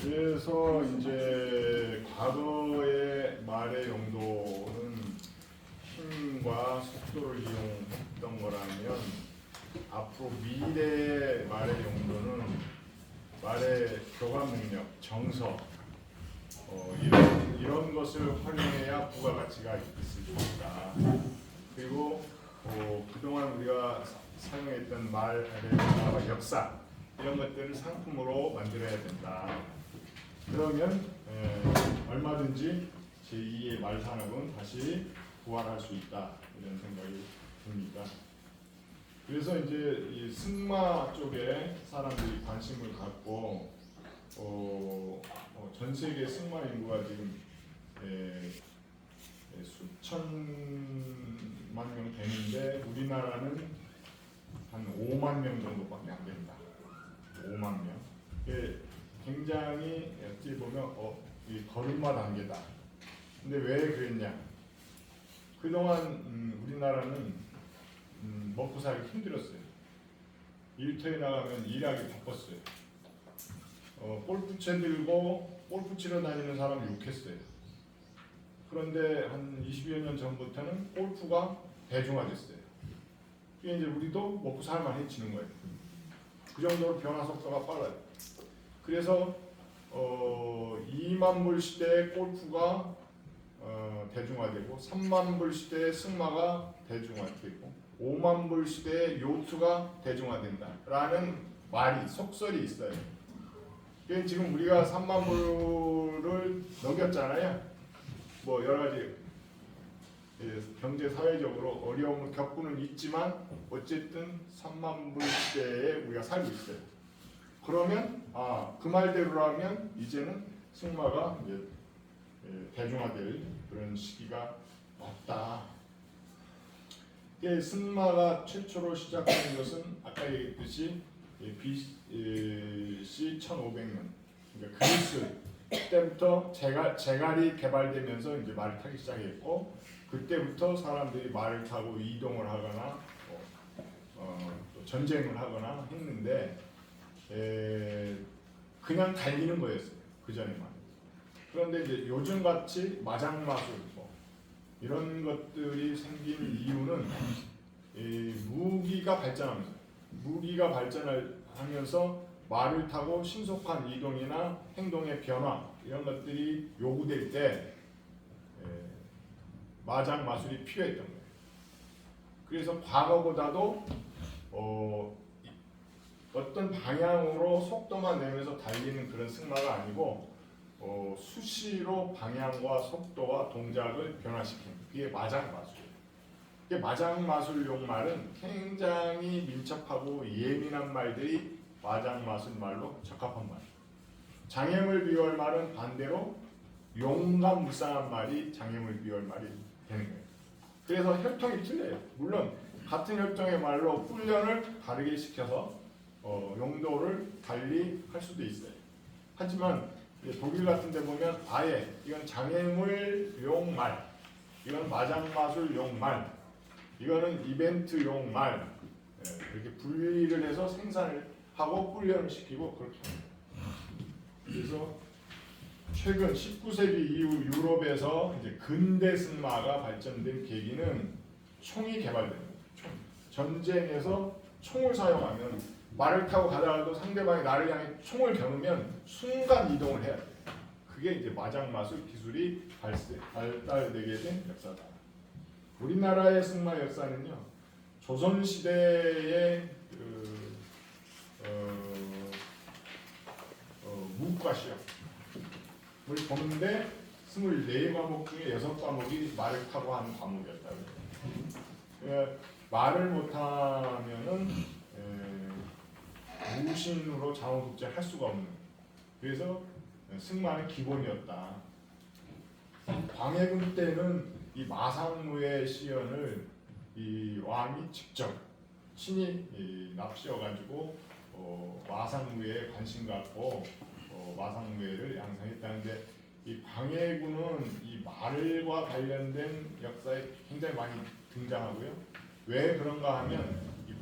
그래서 이제 과거의 말의 용도는 힘과 속도를 이용했던 거라면 앞으로 미래의 말의 용도는 말의 교감 능력, 정서 이런 것을 활용해야 부가가치가 있을 것이다. 그리고 그동안 우리가 사용했던 말의 역사 이런 것들을 상품으로 만들어야 된다. 그러면 얼마든지 제2의 말산업은 다시 부활할 수 있다 이런 생각이 듭니다. 그래서 이제 이 승마 쪽에 사람들이 관심을 갖고 전 세계 승마 인구가 지금 수천만 명 되는데 우리나라는 한 5만 명 정도밖에 안 됩니다. 5만 명. 굉장히 어찌 보면 이 걸음마 단계다. 근데 왜 그랬냐? 그동안 우리나라는 먹고 살기 힘들었어요. 일터에 나가면 일하기 바빴어요. 골프채 들고 골프 치러 다니는 사람 욕했어요. 그런데 한 20여 년 전부터는 골프가 대중화됐어요. 그게 이제 우리도 먹고 살만해지는 거예요. 그 정도로 변화 속도가 빨라요. 그래서 2만 불 시대에 골프가 대중화되고 3만 불 시대에 승마가 대중화되고 5만 불 시대에 요트가 대중화된다라는 말이 속설이 있어요. 지금 우리가 3만 불을 넘겼잖아요. 뭐 여러 가지 경제 사회적으로 어려움을 겪고는 있지만 어쨌든 3만 불 시대에 우리가 살고 있어요. 그러면 그 말대로라면 이제는 승마가 이제 대중화될 그런 시기가 왔다. 승마가 최초로 시작된 것은 아까 얘기했듯이 BC 1500년 그러니까 그리스 때부터 제갈이 개발되면서 이제 말을 타기 시작했고 그때부터 사람들이 말을 타고 이동을 하거나 또 전쟁을 하거나 했는데 그냥 달리는 거였어요. 그 전에만. 그런데 이제 요즘같이 마장마술 이런 것들이 생긴 이유는 무기가 발전하면서 무기가 발전하면서 말을 타고 신속한 이동이나 행동의 변화 이런 것들이 요구될 때 마장 마술이 필요했던 거예요. 그래서 과거보다도 어떤 방향으로 속도만 내면서 달리는 그런 승마가 아니고 수시로 방향과 속도와 동작을 변화시키는 그게 마장 마술이에요. 마장 마술용 말은 굉장히 민첩하고 예민한 말들이 마장 마술 말로 적합한 말이에요. 장애물 비월 말은 반대로 용감무쌍한 말이 장애물 비월 말이 되는 거예요. 그래서 혈통이 틀려요. 물론 같은 혈통의 말로 훈련을 다르게 시켜서 용도를 달리 할 수도 있어요. 하지만 독일 같은 데 보면 아예 이건 장애물용 말, 이건 마장마술용 말, 이거는 이벤트용 말 이렇게 분리를 해서 생산을 하고 훈련을 시키고 그렇게 합니다. 그래서 최근 19세기 이후 유럽에서 이제 근대 승마가 발전된 계기는 총이 개발된 거예요. 전쟁에서 총을 사용하면 말을 타고 가다가도 상대방이 나를 향해 총을 겨누면 순간 이동을 해야 돼요. 그게 이제 마장마술 기술이 발달되게 된 역사다. 우리나라의 승마 역사는요, 조선시대의 무과시험을 보는데 24과목 중에 6과목이 말을 타고 하는 과목이었다고 해요. 말을 못하면은 무신으로 자원국제 할 수가 없는. 그래서 승마는 기본이었다. 광해군 때는 이 마상무의 시연을 이 왕이 직접 친히 납시어가지고 마상무에 관심 갖고 마상무예를 양성했다는데 이 방해군은 이 말과 관련된 역사에 굉장히 많이 등장하고요. 왜 그런가 하면 이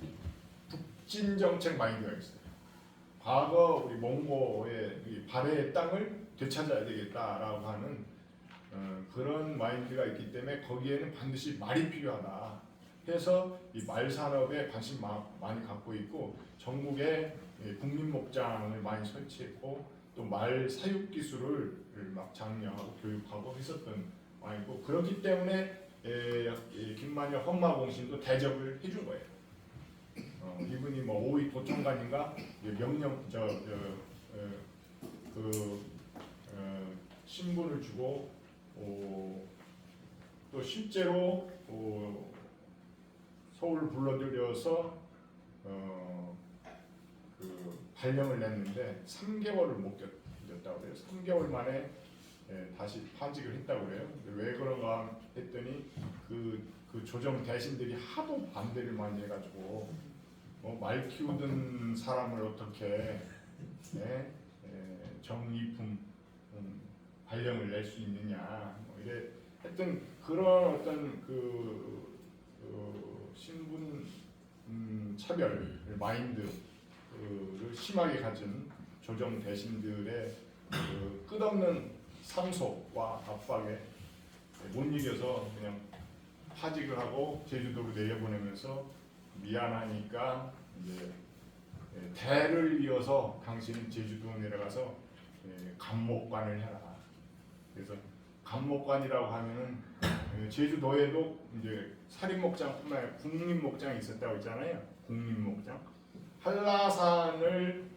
북진 정책 마인드가 있어요. 과거 우리 몽고의 이 발해의 땅을 되찾아야 되겠다라고 하는 그런 마인드가 있기 때문에 거기에는 반드시 말이 필요하다. 해서 이 말 산업에 관심 많이 갖고 있고 전국에 국립목장을 많이 설치했고 또 말 사육 기술을 막 장려하고 교육하고 했었던 왕이고 그렇기 때문에 김만열 헌마공신도 대접을 해준 거예요. 이분이 뭐 오이 도청관인가 명령 신분을 주고 또 실제로 서울 불러들여서 그 발령을 냈는데 3개월을 못 견뎠다고 그래요. 3개월 만에 다시 파직을 했다고 그래요. 왜 그런가 했더니 그 조정 대신들이 하도 반대를 많이 해가지고 말 키우던 사람을 어떻게 정의품 발령을 낼 수 있느냐 이래 했던 그런 어떤 그 신분 차별 마인드를 심하게 가진 조정 대신들의 그 끝없는 상소와 압박에 못 이겨서 그냥 파직을 하고 제주도로 내려보내면서 미안하니까 이제 대를 이어서 당신은 제주도 내려가서 감목관을 해라. 그래서 감목관이라고 하면은 제주도에도 이제 살인목장뿐만 아니라 국립목장이 있었다고 했잖아요. 국립목장. 한라산을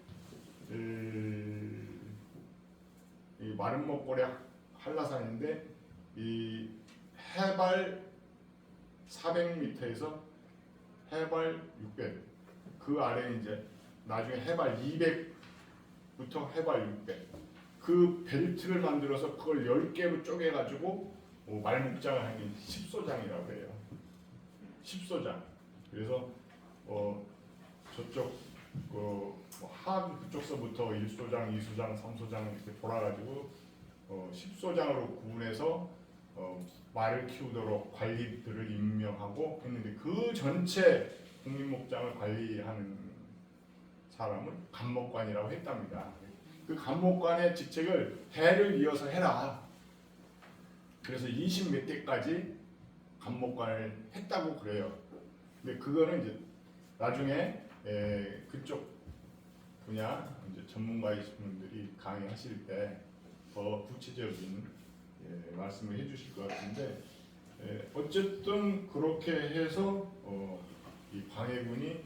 이 마름모골의 한라산인데 이 해발 400m에서 해발 600. 그 아래 이제 나중에 해발 200부터 해발 600. 그 벨트를 만들어서 그걸 10개로 쪼개가지고 말목장을 한 게 10소장이라고 해요. 10소장. 그래서 저쪽 하부 그쪽서부터 1소장, 2소장, 3소장 이렇게 돌아가지고 10소장으로 구분해서 말을 키우도록 관리들을 임명하고 했는데 그 전체 국립목장을 관리하는 사람을 감목관이라고 했답니다. 그 감목관의 직책을 대를 이어서 해라. 그래서 20몇 개까지 감목관을 했다고 그래요. 근데 그거는 이제 나중에 그쪽 분야 이제 전문가이신 분들이 강의하실 때 더 구체적인 말씀을 해주실 것 같은데 어쨌든 그렇게 해서 이 방해군이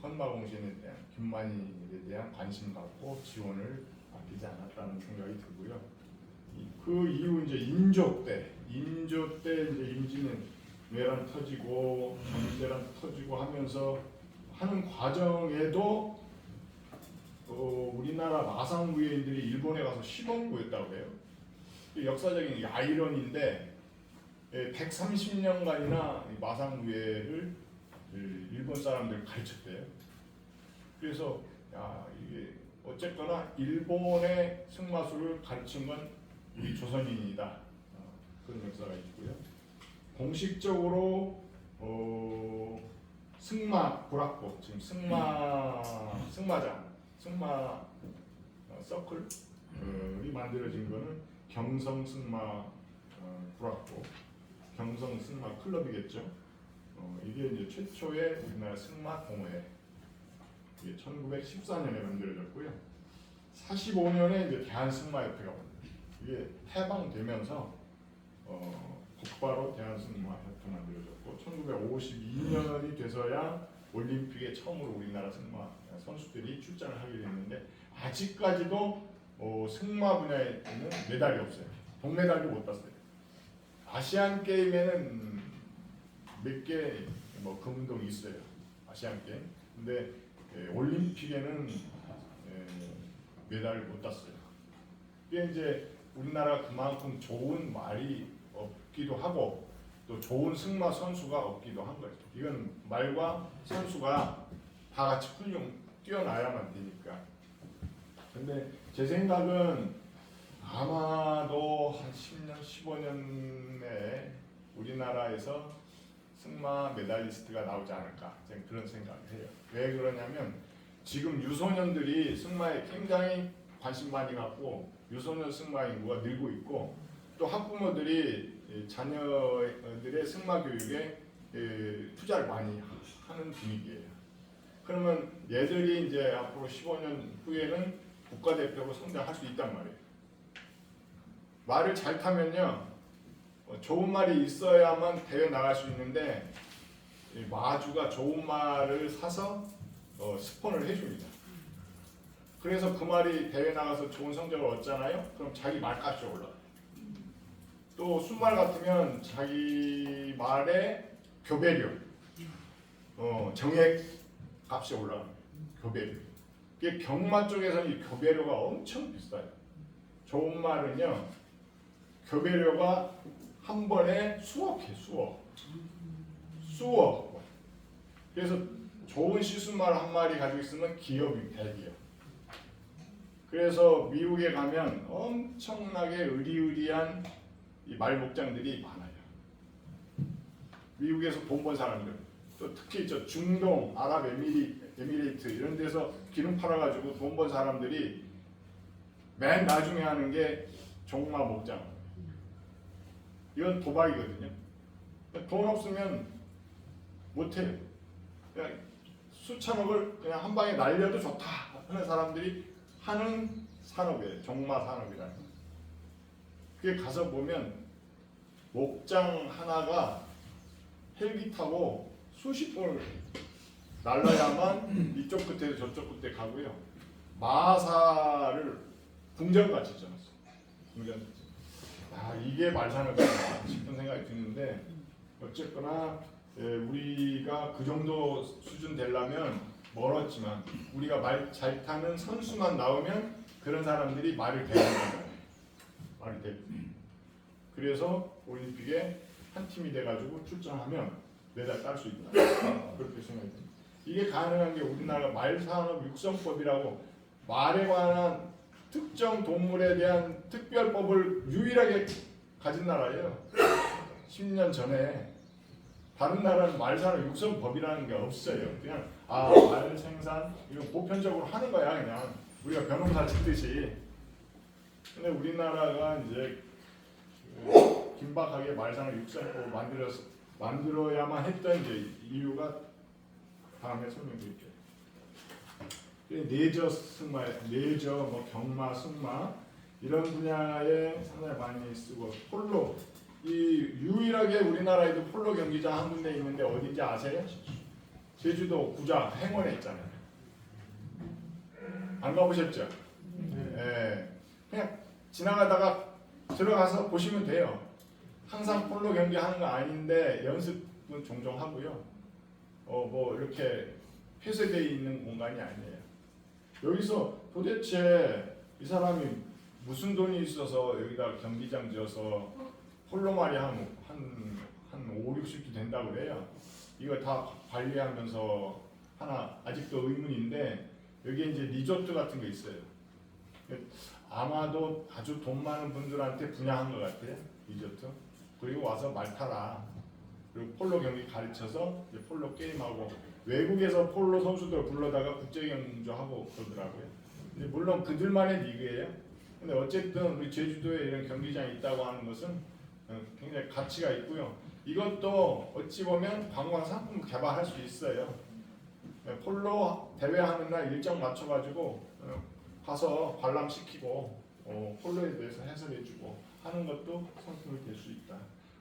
헌마공신에 대한 김만일에 대한 관심 갖고 지원을 아끼지 않았다는 생각이 들고요. 그 이후 이제 인조 때 이제 임진은 내란 터지고 전대란 터지고 하면서 하는 과정에도 우리나라 마상무예인들이 일본에 가서 시범 구했다고 해요. 역사적인 아이러니인데 130년간이나 마상무예를 일본 사람들 가르쳤대요. 그래서 이게 어쨌거나 일본의 승마술을 가르친 건 우리 조선인이다. 그런 역사가 있고요. 공식적으로 승마 불학고 지금 승마장 서클이 만들어진 거는 경성 승마 불학고 경성 승마 클럽이겠죠. 이게 이제 최초의 우리나라 승마 동호회. 이게 1914년에 만들어졌고요. 45년에 이제 대한승마협회가 이게 해방되면서 곧바로 대한승마협회 만들어졌고 1952년이 돼서야 올림픽에 처음으로 우리나라 승마 선수들이 출전을 하게 됐는데 아직까지도 승마 분야에는 메달이 없어요. 동메달도 못 땄어요. 아시안 게임에는 몇 개 금운동이 있어요. 아시안 게임. 근데 올림픽에는 메달을 못 땄어요. 이게 이제 우리나라 그만큼 좋은 말이 없기도 하고 또 좋은 승마 선수가 없기도 한 거죠. 이건 말과 선수가 다 같이 뛰어나야만 되니까. 근데 제 생각은 아마도 한 10년, 15년 내에 우리나라에서 승마 메달리스트가 나오지 않을까, 저는 그런 생각을 해요. 왜 그러냐면 지금 유소년들이 승마에 굉장히 관심 많이 갖고 유소년 승마 인구가 늘고 있고, 또 학부모들이 자녀들의 승마 교육에 투자를 많이 하는 분위기예요. 그러면 얘들이 이제 앞으로 15년 후에는 국가대표로 성장할 수 있단 말이에요. 말을 잘 타면요, 좋은 말이 있어야만 대회 나갈 수 있는데, 마주가 좋은 말을 사서 스폰을 해줍니다. 그래서 그 말이 대회 나가서 좋은 성적을 얻잖아요. 그럼 자기 말값이 올라가요. 또 순말 같으면 자기 말의 교배료, 정액 값이 올라가요. 교배료. 이게 경마 쪽에서는 이 교배료가 엄청 비싸요. 좋은 말은요, 교배료가 한 번에 수억해, 수억. 그래서 좋은 시순말 한 마리 가지고 있으면 기업이 대기업. 그래서 미국에 가면 엄청나게 의리의리한 이 말 목장들이 많아요. 미국에서 돈 번 사람들, 또 특히 저 중동, 아랍에미레이트 이런 데서 기름 팔아가지고 돈 번 사람들이 맨 나중에 하는 게 종마 목장. 이건 도박이거든요. 돈 없으면 못해요. 그냥 수천억을 그냥 한 방에 날려도 좋다 하는 사람들이 하는 산업이에요. 종마 산업이라는 거. 그게 가서 보면 목장 하나가 헬기 타고 수십 번을 날라야만 이쪽 끝에서 저쪽 끝에 가고요. 마사를 궁전같이 지었어요. 궁전같이. 아, 이게 말산업이구나 싶은 생각이 드는데, 어쨌거나 우리가 그 정도 수준 되려면 멀었지만 우리가 말 잘 타는 선수만 나오면 그런 사람들이 말을 대는 거예요. 말을 대. 그래서 올림픽에 한 팀이 돼가지고 출전하면 메달 딸 수 있다. 그렇게 생각이 듭니다. 이게 가능한 게 우리나라 말산업 육성법이라고 말에 관한 특정 동물에 대한 특별법을 유일하게 가진 나라예요. 10년 전에 다른 나라는 말산업 육성법이라는 게 없어요. 그냥 말 생산 이거 보편적으로 하는 거야. 그냥 우리가 변호사 짓듯이. 근데 우리나라가 이제 긴박하게 말산업 육성법을 만들어야만 했던 이제 이유가 다음에 설명드릴게요. 내저 승마, 내저 뭐 경마, 승마 이런 분야에 상당히 많이 쓰고, 폴로, 이 유일하게 우리나라에도 폴로 경기장 한 군데 있는데 어딘지 아세요? 제주도 구자 행원에 있잖아요. 안 가보셨죠? 네. 그냥 지나가다가 들어가서 보시면 돼요. 항상 폴로 경기 하는 거 아닌데 연습은 종종 하고요. 뭐 이렇게 폐쇄되어 있는 공간이 아니에요. 여기서 도대체 이 사람이 무슨 돈이 있어서 여기다 경기장 지어서 폴로말이 한 5, 60도 된다고 그래요. 이거 다 관리하면서 하나 아직도 의문인데, 여기에 이제 리조트 같은 게 있어요. 아마도 아주 돈 많은 분들한테 분양한 것 같아요. 리조트. 그리고 와서 말 타라. 그리고 폴로 경기 가르쳐서 이제 폴로 게임하고, 외국에서 폴로 선수들 불러다가 국제 경주하고 그러더라고요. 근데 물론 그들만의 리그예요. 근데 어쨌든 우리 제주도에 이런 경기장이 있다고 하는 것은 굉장히 가치가 있고요. 이것도 어찌 보면 관광 상품 개발할 수 있어요. 폴로 대회하는 날 일정 맞춰가지고 가서 관람시키고 폴로에 대해서 해설해주고 하는 것도 상품이 될 수 있다.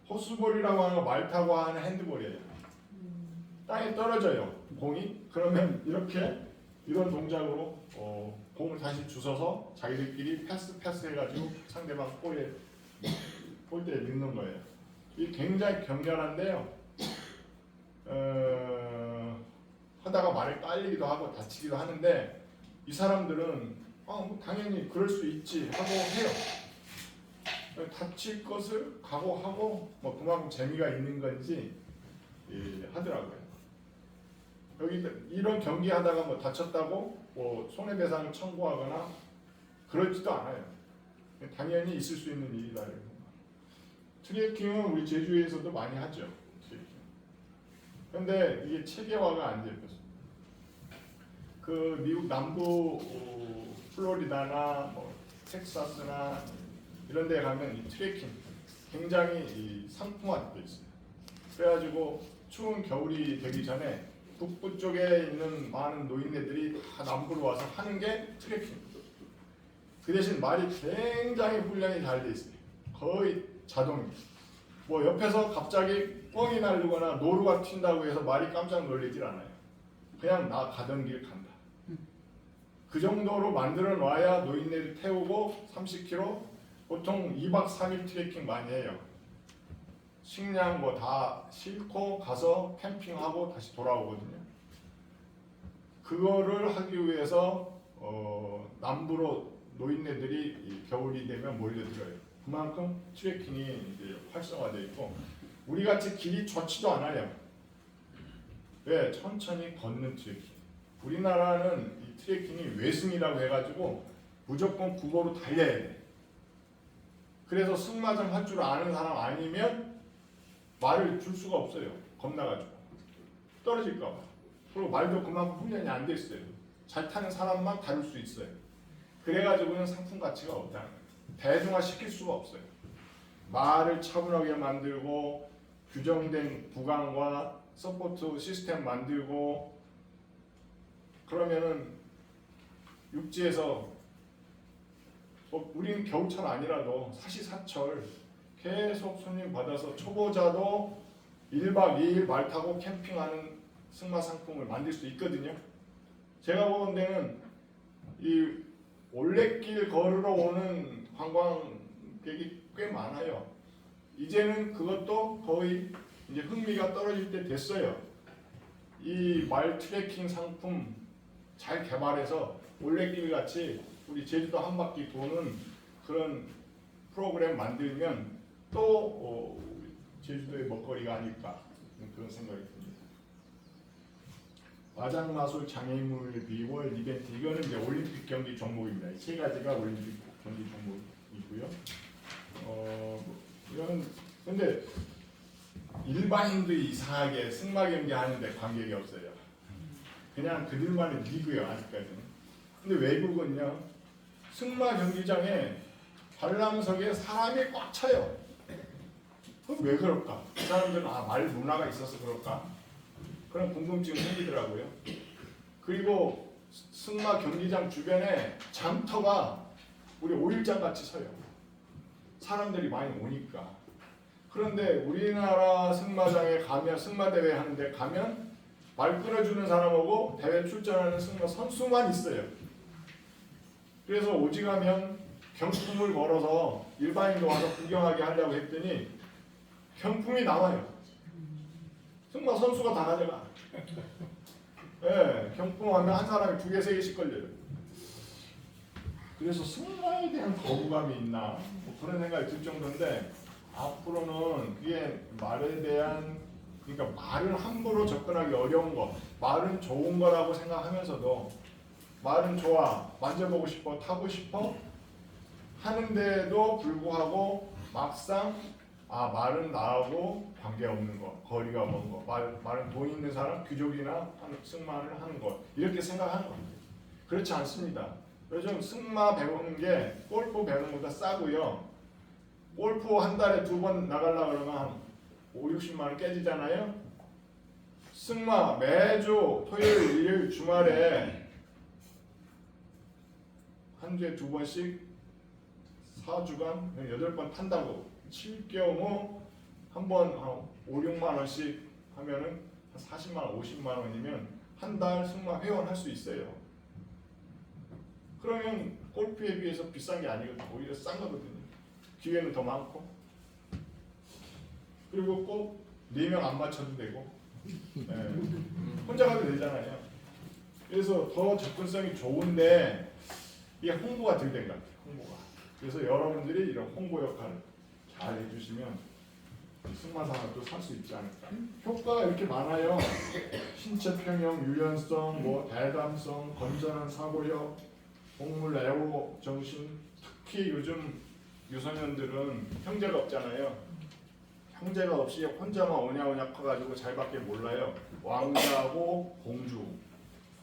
호스볼이라고 하는 거 말 타고 하는 핸드볼이에요. 땅에 떨어져요, 공이. 그러면 이런 동작으로 공을 다시 주워서 자기들끼리 패스 해가지고 상대방 골대에 넣는 거예요. 이게 굉장히 격렬한데요. 하다가 말에 깔리기도 하고 다치기도 하는데, 이 사람들은 뭐 당연히 그럴 수 있지 하고 해요. 다칠 것을 각오하고 뭐 그만큼 재미가 있는 건지 하더라고요. 여기 이런 경기 하다가 뭐 다쳤다고 뭐 손해배상을 청구하거나 그러지도 않아요. 당연히 있을 수 있는 일이다. 트레킹은 우리 제주에서도 많이 하죠. 그런데 이게 체계화가 안 되어서 그 미국 남부 플로리다나 뭐 텍사스나 이런 데 가면 이 트레킹 굉장히 이 상품화되어 있어요. 그래가지고 추운 겨울이 되기 전에 북부 쪽에 있는 많은 노인네들이 다 남부로 와서 하는 게 트레킹. 그 대신 말이 굉장히 훈련이 잘 돼 있어요. 거의 자동입니다. 뭐 옆에서 갑자기 뻥이 날리거나 노루가 튄다고 해서 말이 깜짝 놀라질 않아요. 그냥 나 가던 길 간다. 그 정도로 만들어 놔야 노인네를 태우고 30km 보통 2박 3일 트레킹 많이 해요. 식량 뭐 다 싣고 가서 캠핑하고 다시 돌아오거든요. 그거를 하기 위해서 남부로 노인네들이 겨울이 되면 몰려들어요. 그만큼 트레킹이 이제 활성화되어 있고 우리 같이 길이 좋지도 않아요. 왜? 천천히 걷는 트레킹. 우리나라는 이 트레킹이 외승이라고 해가지고 무조건 국어로 달려야 돼. 그래서 승마장 할 줄 아는 사람 아니면 말을 줄 수가 없어요. 겁나가지고 떨어질까 봐. 그리고 말도 그만큼 훈련이 안 돼 있어요. 잘 타는 사람만 다룰 수 있어요. 그래가지고는 상품 가치가 없다는 거예요. 대중화 시킬 수가 없어요. 말을 차분하게 만들고 규정된 구강과 서포트 시스템 만들고 그러면은 육지에서 우리는 겨울철 아니라도 사시사철 계속 손님 받아서 초보자도 1박 2일 말 타고 캠핑하는 승마 상품을 만들 수 있거든요. 제가 보는 데는 이 올레길 걸으러 오는 관광객이 꽤 많아요. 이제는 그것도 거의 이제 흥미가 떨어질 때 됐어요. 이 말 트레킹 상품 잘 개발해서 올레길 같이 우리 제주도 한 바퀴 도는 그런 프로그램 만들면 또 제주도의 먹거리가 아닐까 그런 생각이 듭니다. 마장마술 장애물 비월 이벤트 이거는 이제 올림픽 경기 종목입니다. 세 가지가 올림픽 경기 종목이고요. 이거는 근데 일반인들이 이상하게 승마 경기 하는데 관객이 없어요. 그냥 그들만의 리그요 아직까지는. 근데 외국은요 승마 경기장에 관람석에 사람이 꽉 차요. 그럼 왜 그럴까? 그 사람들은 말 문화가 있어서 그럴까? 그런 궁금증이 생기더라고요. 그리고 승마 경기장 주변에 장터가 우리 5일장 같이 서요. 사람들이 많이 오니까. 그런데 우리나라 승마장에 가면 승마대회 하는데 가면 말 끌어주는 사람하고 대회 출전하는 승마 선수만 있어요. 그래서 오직하면 경품을 걸어서 일반인도 와서 구경하게 하려고 했더니 경품이 나와요. 승마 선수가 다 가져가. 네, 경품하면 한 사람이 2개, 3개씩 걸려요. 그래서 승마에 대한 거부감이 있나 뭐 그런 생각이 들 정도인데 앞으로는 그게 말에 대한 그러니까 말은 함부로 접근하기 어려운 거 말은 좋은 거라고 생각하면서도 말은 좋아 만져보고 싶어 타고 싶어 하는데도 불구하고 막상 말은 나하고 관계없는 거 거리가 먼 거 말은 돈 있는 사람 귀족이나 승마를 하는 거 이렇게 생각하는 겁니다. 그렇지 않습니다. 요즘 승마 배우는 게 골프 배우는 것보다 싸고요. 골프 한 달에 2번 나가려고 그러면 한 5, 60만 원 깨지잖아요. 승마 매주 토요일, 일요일, 주말에 한 주에 2번씩 4주간 8번 탄다고 칠 경우 한 번 5, 6만 원씩 하면은 한 40만 원, 50만 원이면 한 달 승마 회원 할 수 있어요. 그러면 골프에 비해서 비싼 게 아니거든요. 오히려 싼 거거든요. 기회는 더 많고 그리고 꼭 4명 안 맞춰도 되고 혼자 가도 되잖아요. 그래서 더 접근성이 좋은데 이게 홍보가 덜 된 것 같아요. 홍보가. 그래서 여러분들이 이런 홍보 역할을 잘 해주시면 승마 산업도 살 수 있지 않을까. 효과가 이렇게 많아요. 신체 평형, 유연성, 뭐 대담성, 건전한 사고력, 동물 애호 정신, 특히 요즘 유소년들은 형제가 없잖아요. 형제가 없이 혼자만 오냐오냐 커가지고 잘밖에 몰라요. 왕자하고 공주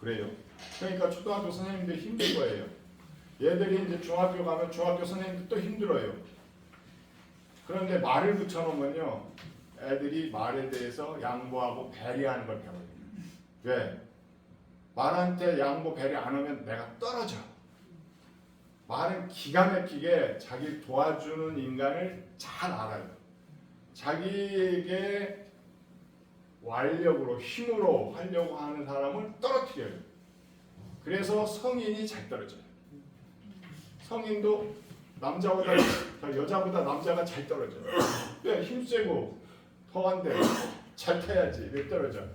그래요. 그러니까 초등학교 선생님들 힘들 거예요. 얘들이 이제 중학교 가면 중학교 선생님들 또 힘들어요. 그런데 말을 붙여놓으면요, 애들이 말에 대해서 양보하고 배려하는 걸 배워요. 왜? 말한테 양보 배려 안 하면 내가 떨어져. 말은 기가 막히게 자기 도와주는 인간을 잘 알아요. 자기에게 완력으로 힘으로 하려고 하는 사람을 떨어뜨려요. 그래서 성인이 잘 떨어져요. 성인도 남자보다 여자보다 남자가 잘 떨어져요. 왜? 힘세고 더한데 잘 타야지. 왜 떨어져?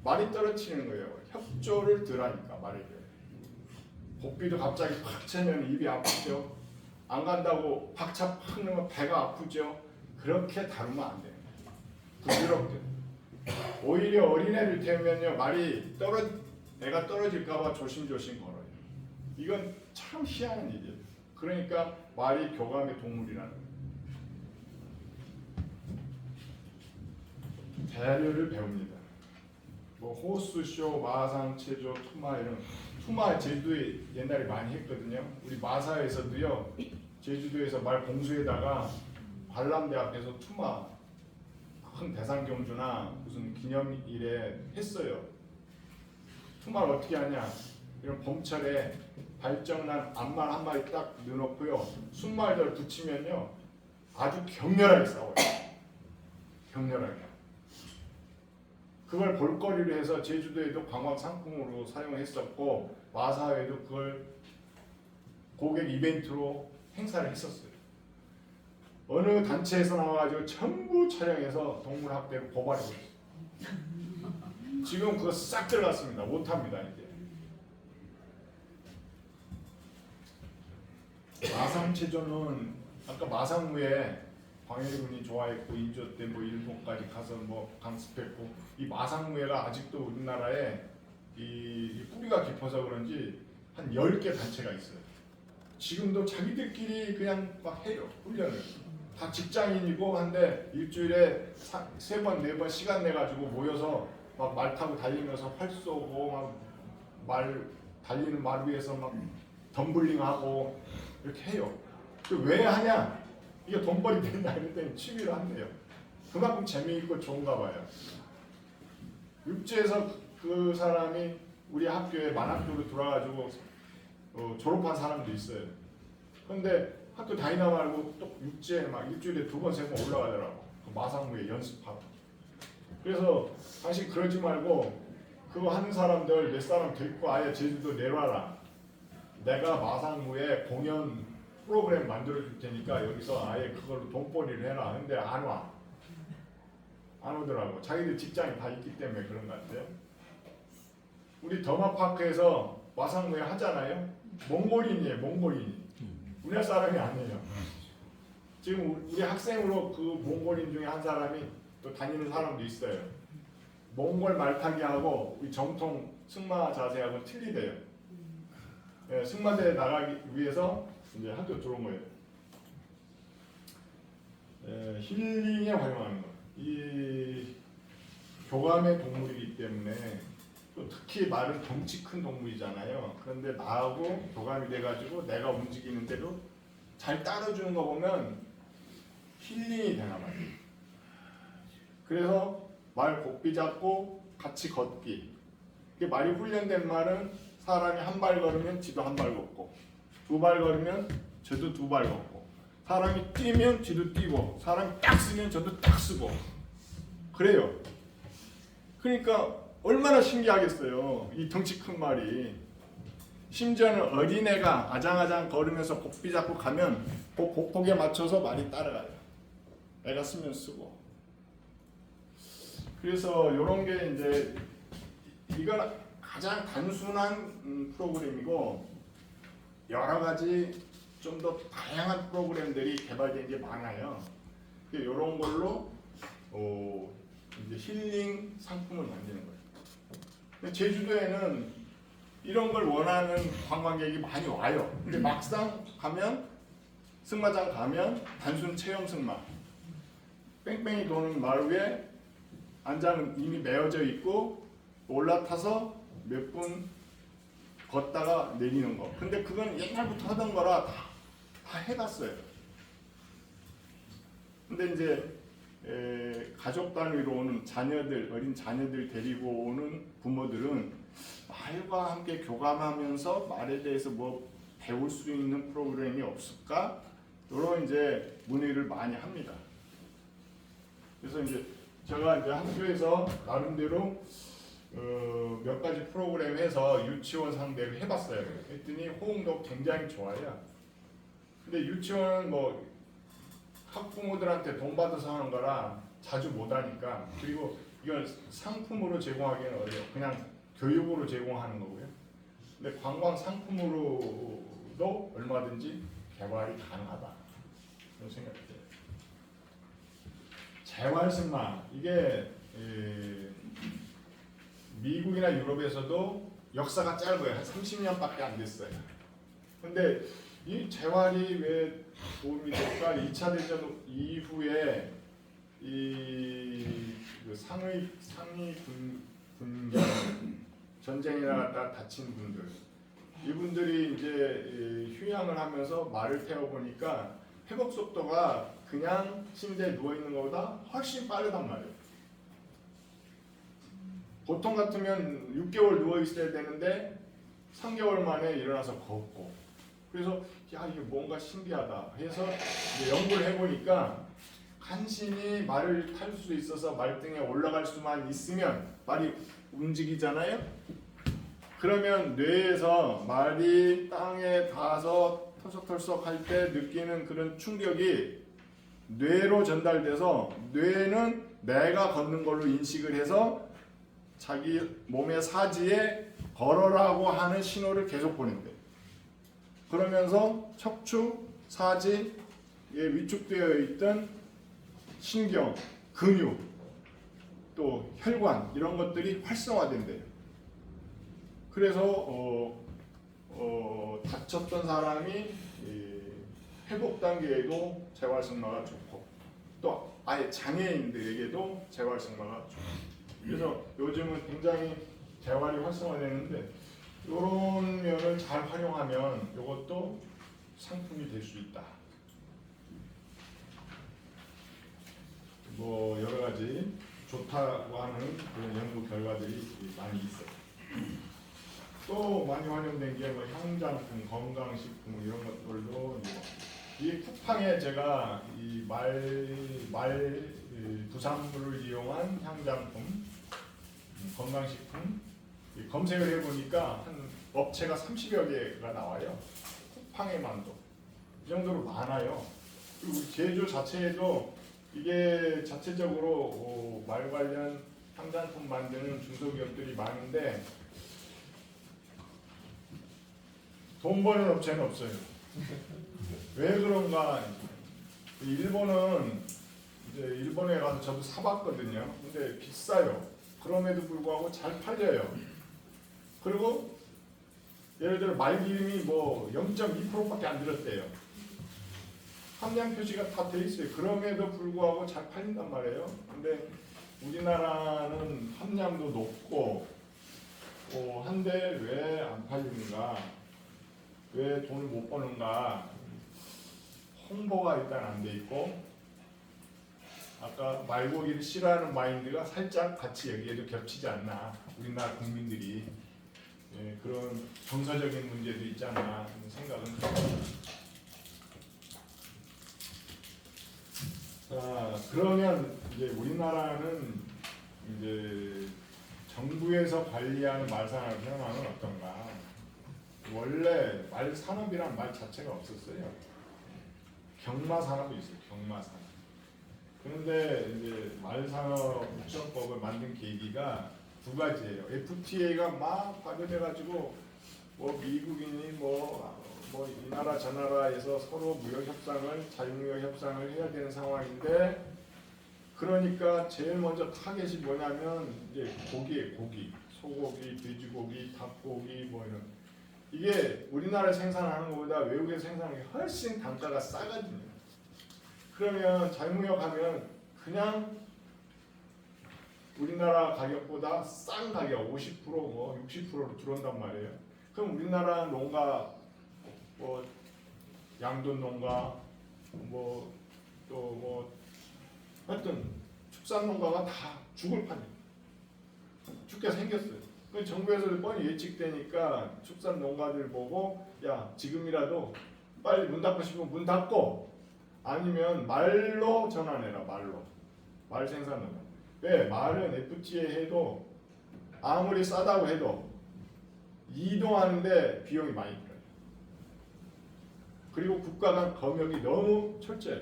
말이 떨어지는 거예요. 협조를 덜 하니까 말이. 복비도 갑자기 팍 차면 입이 아프죠. 안 간다고 박차 팍 넣으면 배가 아프죠. 그렇게 다루면 안 돼요. 부드럽게. 오히려 어린애를 태우면요, 말이 내가 떨어질까봐 조심조심 걸어요. 이건 참 희한한 일이에요. 그러니까 말이 교감의 동물이라는 거예요. 배려를 배웁니다. 뭐 호수쇼, 마상체조, 투마 이런 투마 제주도에 옛날에 많이 했거든요. 우리 마사에서도요, 제주도에서 말 공수에다가 관람대 앞에서 투마 큰 대상경주나 무슨 기념일에 했어요. 투마를 어떻게 하냐? 이런 봄철에 발정난 암말 한 마리 딱 넣어놓고요, 순말들 붙이면요 아주 격렬하게 싸워요. 격렬하게. 그걸 볼거리로 해서 제주도에도 관광 상품으로 사용했었고 마사에도 그걸 고객 이벤트로 행사를 했었어요. 어느 단체에서 나와가지고 전부 촬영해서 동물 학대로 고발하고 있어요. 지금 그거 싹 들어갔습니다. 못합니다 이제. 마상체조는 아까 마상무에 광해군이 좋아했고 인조 때 뭐 일본까지 가서 뭐 강습했고, 이 마상무예가 아직도 우리나라에 이 뿌리가 깊어서 그런지 한 10개 단체가 있어요. 지금도 자기들끼리 그냥 막 해요. 훈련을. 다 직장인이고 한데 일주일에 3번 4번 시간 내가지고 모여서 막 말 타고 달리면서 활 쏘고 막 말 달리는 말 위에서 막 덤블링하고 이렇게 해요. 왜 하냐? 이게 돈벌이 된다 이랬더니 취미로 한대요. 그만큼 재미있고 좋은가 봐요. 육지에서 그 사람이 우리 학교에 만학도로 들어와가지고 졸업한 사람도 있어요. 근데 학교 다니나 말고 또 육지에 막 일주일에 2번 3번 올라가더라고. 그 마상무에 연습하고. 그래서 당신 그러지 말고 그거 하는 사람들 몇 사람 데리고 아예 제주도 내려와라. 내가 마상무에 공연 프로그램 만들어줄 테니까 여기서 아예 그걸로 돈벌이를 해라. 근데 안 와. 안 오더라고. 자기들 직장이 다 있기 때문에 그런 것 같아요. 우리 더마파크에서 마상무에 하잖아요. 몽골인이에요. 몽골인이. 우리나라 사람이 아니에요. 지금 우리 학생으로 그 몽골인 중에 한 사람이 또 다니는 사람도 있어요. 몽골 말타기하고 우리 정통 승마 자세하고 틀리대요. 예, 승마대에 나가기 위해서 이제 학교 들어온 거예요. 힐링에 활용하는 거. 이 교감의 동물이기 때문에 또 특히 말은 덩치 큰 동물이잖아요. 그런데 나하고 교감이 돼가지고 내가 움직이는 대로 잘 따라주는 거 보면 힐링이 되나 봐요. 그래서 말 곱비 잡고 같이 걷기. 이게 말이 훈련된 말은 사람이 한 발 걸으면 지도 한 발 걷고, 2발 걸으면 저도 2발 걷고, 사람이 뛰면 지도 뛰고, 사람이 딱 쓰면 저도 딱 쓰고 그래요. 그러니까 얼마나 신기하겠어요. 이 덩치 큰 말이. 심지어는 어린애가 아장아장 걸으면서 곱비 잡고 가면 그 곡폭에 맞춰서 말이 따라가요. 애가 쓰면 쓰고. 그래서 이런 게 이제 이건 가장 단순한 프로그램이고 여러 가지 좀 더 다양한 프로그램들이 개발된 게 많아요. 이런 걸로 이제 힐링 상품을 만드는 거예요. 근데 제주도에는 이런 걸 원하는 관광객이 많이 와요. 근데 막상 가면 승마장 가면 단순 체험 승마. 뺑뺑이 도는 말 위에 안장은 이미 메어져 있고 올라타서 몇 분 걷다가 내리는 거. 근데 그건 옛날부터 하던 거라 다 해봤어요. 근데 이제 가족 단위로 오는 자녀들, 어린 자녀들 데리고 오는 부모들은 말과 함께 교감하면서 말에 대해서 뭐 배울 수 있는 프로그램이 없을까? 이런 이제 문의를 많이 합니다. 그래서 이제 제가 이제 학교에서 나름대로 몇 가지 프로그램 해서 유치원 상대로 해봤어요. 했더니 호응도 굉장히 좋아요. 근데 유치원은 뭐 학부모들한테 돈 받아서 하는 거라 자주 못 하니까, 그리고 이걸 상품으로 제공하기는 어려워요. 그냥 교육으로 제공하는 거고요. 근데 관광 상품으로도 얼마든지 개발이 가능하다. 그런 생각이 들어요. 재활승마, 이게 미국이나 유럽에서도 역사가 짧아요. 한 30년밖에 안 됐어요. 근데 이 재활이 왜 도움이 될까? 2차 대전 이후에 그 상위 군경 전쟁에 나갔다 다친 분들, 이분들이 이제 휴양을 하면서 말을 태워 보니까 회복 속도가 그냥 침대에 누워 있는 것보다 훨씬 빠르단 말이에요. 보통 같으면 6개월 누워 있어야 되는데 3개월 만에 일어나서 걷고. 그래서 야, 이게 뭔가 신기하다 해서 이제 연구를 해보니까 간신히 말을 탈 수 있어서 말등에 올라갈 수만 있으면 말이 움직이잖아요. 그러면 뇌에서 말이 땅에 닿아서 털썩털썩 할 때 느끼는 그런 충격이 뇌로 전달돼서 뇌는 내가 걷는 걸로 인식을 해서 자기 몸의 사지에 걸어라고 하는 신호를 계속 보낸대요. 그러면서 척추, 사지에 위축되어 있던 신경, 근육, 또 혈관 이런 것들이 활성화된대요. 그래서 다쳤던 사람이 회복 단계에도 재활승마가 좋고, 또 아예 장애인들에게도 재활승마가 좋고. 그래서 요즘은 굉장히 재활이 활성화되는데, 이런 면을 잘 활용하면 이것도 상품이 될 수 있다. 뭐 여러 가지 좋다고 하는 그런 연구 결과들이 많이 있어요. 또 많이 활용된 게 뭐 향장품, 건강식품 이런 것들도, 이 쿠팡에 제가 이 말 부산물을 이용한 향장품, 건강식품 검색을 해보니까 한 업체가 30여 개가 나와요. 쿠팡에만도 이 정도로 많아요. 그리고 제조 자체에도 이게 자체적으로 말 관련 향장품 만드는 중소기업들이 많은데 돈 버는 업체는 없어요. 왜 그런가? 일본은 이제 일본에 가서 저도 사봤거든요. 근데 비싸요. 그럼에도 불구하고 잘 팔려요. 그리고 예를 들어 말기름이 뭐 0.2%밖에 안 들었대요. 함량 표시가 다 돼 있어요. 그럼에도 불구하고 잘 팔린단 말이에요. 근데 우리나라는 함량도 높고 한데 왜 안 팔리는가? 왜 돈을 못 버는가? 홍보가 일단 안 돼 있고, 아까 말고기를 싫어하는 마인드가 살짝 같이 여기에도 겹치지 않나. 우리나라 국민들이 그런 정서적인 문제도 있지 않나 생각은 듭니다. 자, 그러면 이제 우리나라는 이제 정부에서 관리하는 말산업 현황은 어떤가? 원래 말 산업이란 말 자체가 없었어요. 경마 산업이 있어요. 경마 산업. 그런데 이제 말 산업 국정법을 만든 계기가 두 가지예요. FTA가 막 발효돼가지고 뭐 미국이니 뭐 이 나라 저 나라에서 서로 무역 협상을, 자유무역 협상을 해야 되는 상황인데, 그러니까 제일 먼저 타겟이 뭐냐면 이제 고기에 고기, 소고기, 돼지고기, 닭고기 뭐 이런 이게 우리나라 생산하는 것보다 외국에서 생산하는 게 훨씬 단가가 싸거든요. 그러면 자유무역하면 그냥 우리나라 가격보다 싼 가격 50%뭐 60%로 들어온단 말이에요. 그럼 우리나라 농가 뭐 양돈 농가 뭐 또 뭐 하여튼 축산 농가가 다 죽을 판이에요. 죽게 생겼어요. 그 정부에서 뻔히 예측되니까 축산 농가들 보고 야 지금이라도 빨리 문 닫고 싶으면 문 닫고 아니면 말로 전환해라. 말 생산 농가. 왜? 말은 FTA 해도 아무리 싸다고 해도 이동하는데 비용이 많이 들어요. 그리고 국가 간 검역이 너무 철저해요.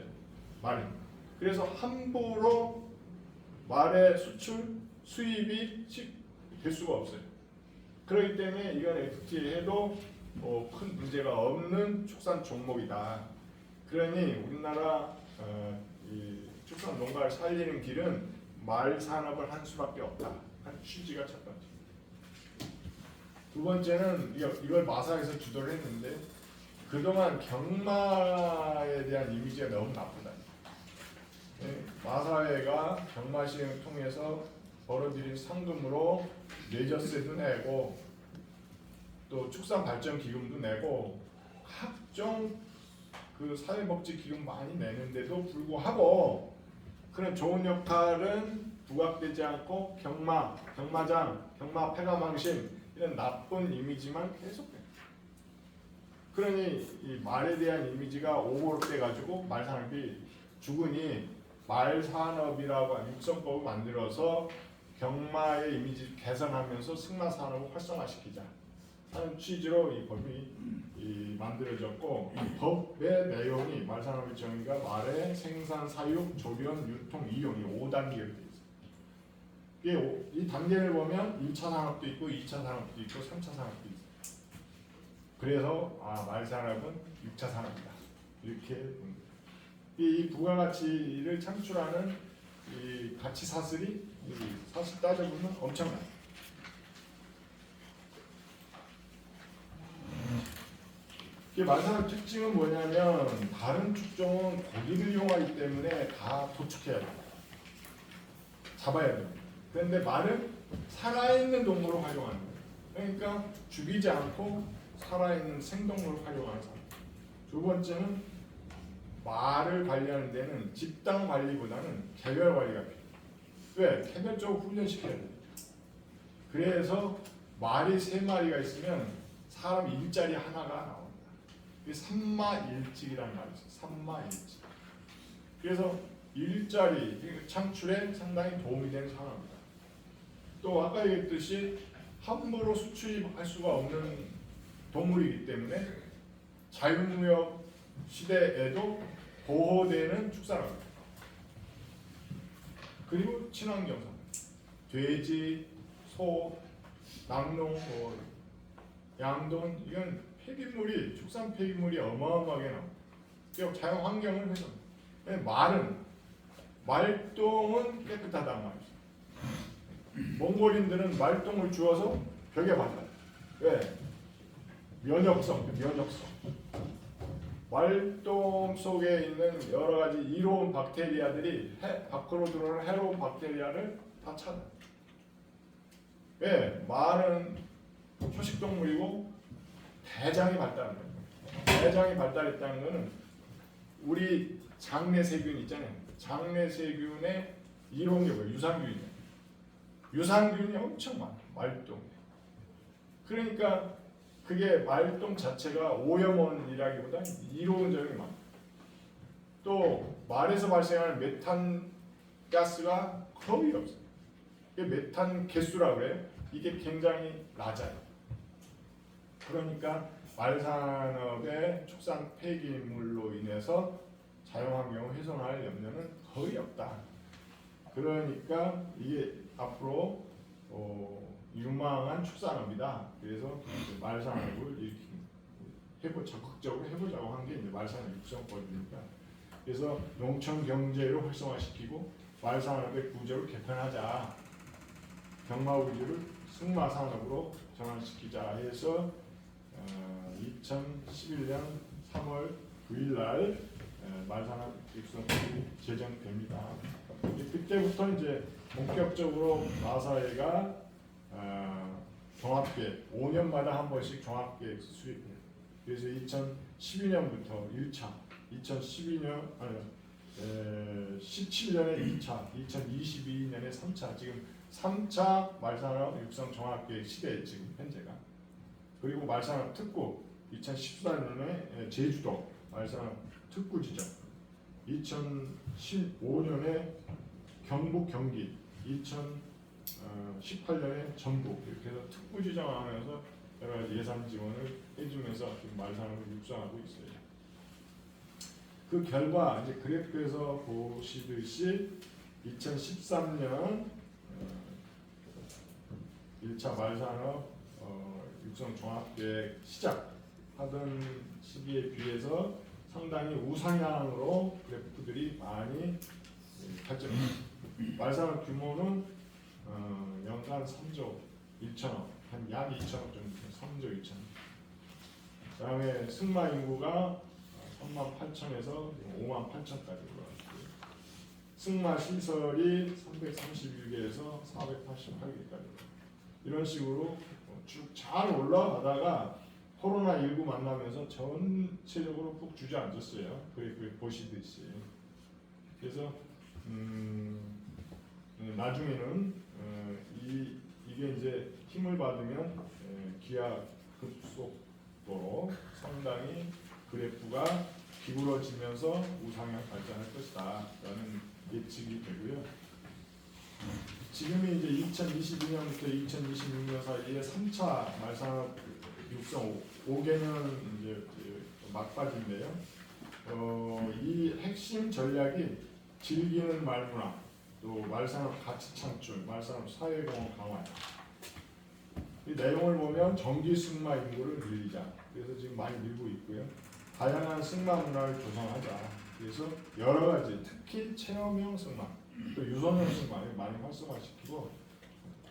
말은. 그래서 함부로 말의 수출, 수입이 될 수가 없어요. 그렇기 때문에 이건 FTA 해도 큰 문제가 없는 축산 종목이다. 그러니 우리나라 이 축산 농가를 살리는 길은 말 산업을 한 수밖에 없다. 한 취지가 첫 번째. 두 번째는 이걸 마사에서 주도를 했는데 그동안 경마에 대한 이미지가 너무 나쁘다. 마사회가 경마 시행을 통해서 벌어들인 상금으로 레저세도 내고 또 축산발전기금도 내고 각종 그 사회복지기금 많이 내는데도 불구하고 그런 좋은 역할은 부각되지 않고 경마장, 경마 폐가망신 이런 나쁜 이미지만 계속돼요. 그러니 이 말에 대한 이미지가 오버돼 가지고 말산업이 죽으니 말산업이라고 하는 육성법을 만들어서 경마의 이미지 개선하면서 승마산업을 활성화시키자 하는 취지로 이 법이 만들어졌고 이 법의 내용이 말산업의 정의가 말의 생산, 사육, 조련, 유통, 이용 이 5단계로 되어 있어요. 이 단계를 보면 1차 산업도 있고 2차 산업도 있고 3차 산업도 있어요. 그래서 말산업은 6차 산업이다. 이렇게 봅니다. 이 부가가치를 창출하는 이 가치 사슬이 사실 따져보면 엄청나요. 이 말산업 특징은 뭐냐면 다른 축종은 고기를 이용하기 때문에 다 도축해야 돼요. 잡아야 돼요. 그런데 말은 살아있는 동물로 활용하는 거예요. 그러니까 죽이지 않고 살아있는 생동물로 활용하는 사람. 두 번째는 말을 관리하는 데는 집단 관리보다는 개별 관리가 필요해요. 왜? 개별적으로 훈련시켜야 돼요. 그래서 말이 3마리가 있으면 사람 일자리 하나가 나옵니다. 이게 삼마일직이라는 말이 있어요. 삼마일직. 그래서 일자리 창출에 상당히 도움이 되는 산업입니다. 또 아까 얘기했듯이 함부로 수출할 수가 없는 동물이기 때문에 자유무역 시대에도 보호되는 축산업입니다. 그리고 친환경산, 돼지, 소, 낙농, 양돈 이건 폐기물이 축산 폐기물이 어마어마하게 나옵니다. 자연 환경을 해서 말은 말똥은 깨끗하단 말이죠. 몽골인들은 말똥을 주워서 벽에 발라요. 왜? 면역성. 말똥 속에 있는 여러 가지 이로운 박테리아들이 밖으로 들어오는 해로운 박테리아를 다 찾아요. 왜? 말은 초식동물이고 대장이 발달한 거예요. 대장이 발달했다는 것은 우리 장내세균 있잖아요. 장내세균의 이로운 게 뭐예요? 유산균이에요. 유산균이 엄청 많아요. 말똥. 그러니까 그게 말똥 자체가 오염원이라기보다 이로운 점이 많아요. 또 말에서 발생하는 메탄 가스가 거의 없어요. 이게 메탄 개수라고 그래요. 이게 굉장히 낮아요. 그러니까 말산업의 축산 폐기물로 인해서 자연환경을 훼손할 염려는 거의 없다. 그러니까 이게 앞으로 유망한 축산업이다. 그래서 말산업을 이렇게 적극적으로 해보자고 한 게 이제 말산업 육성법이니까. 그래서 농촌 경제를 활성화시키고 말산업의 구조를 개편하자. 경마 구조를 승마 산업으로 전환시키자 해서 2011년 3월 9일 날 말산업 육성법이 제정됩니다. 그때부터 이제 본격적으로 마사회가 종합계획 5년마다 한 번씩 종합계획 수립해요. 그래서 2012년부터 1차, 17년에 2차, 2022년에 3차, 지금 3차 말산업 육성 종합계획 시대에 지금 현재가. 그리고 말산업 특구 2014년에 제주도 말산업 특구 지정, 2015년에 경북 경기, 2018년에 전북 이렇게 해서 특구 지정하면서 여러 가지 예산 지원을 해주면서 지금 말산업을 육성하고 있어요. 그 결과 이제 그래프에서 보시듯이 2013년 1차 말산업 육성 종합계획 시작하던 시기에 비해서 상당히 우상향으로 그래프들이 많이 발전합니다. 말산업 규모는 연간 3조 1천억, 한 약 2천억 정도, 3조 2천억. 그다음에 승마 인구가 3만 8천에서 5만 8천까지 올라갔고요. 승마 시설이 331개에서 488개까지. 이런 식으로 쭉 잘 올라가다가 코로나19 만나면서 전체적으로 푹 주저앉았어요. 그래프 보시듯이. 그래서 나중에는 이게 이제 힘을 받으면 기하 급속도로 상당히 그래프가 기울어지면서 우상향 발전할 것이다 라는 예측이 되고요. 지금이 이제 2022년부터 2026년 사이에 3차 말산업 육성 5개년 이제 막바지인데요. 이 핵심 전략이 즐기는 말문화, 또 말산업 가치 창출, 말산업 사회공헌 강화. 이 내용을 보면 정기 승마 인구를 늘리자. 그래서 지금 많이 늘고 있고요. 다양한 승마 문화를 조성하자. 그래서 여러 가지, 특히 체험형 승마, 또 유선형 승마를 많이 활성화시키고,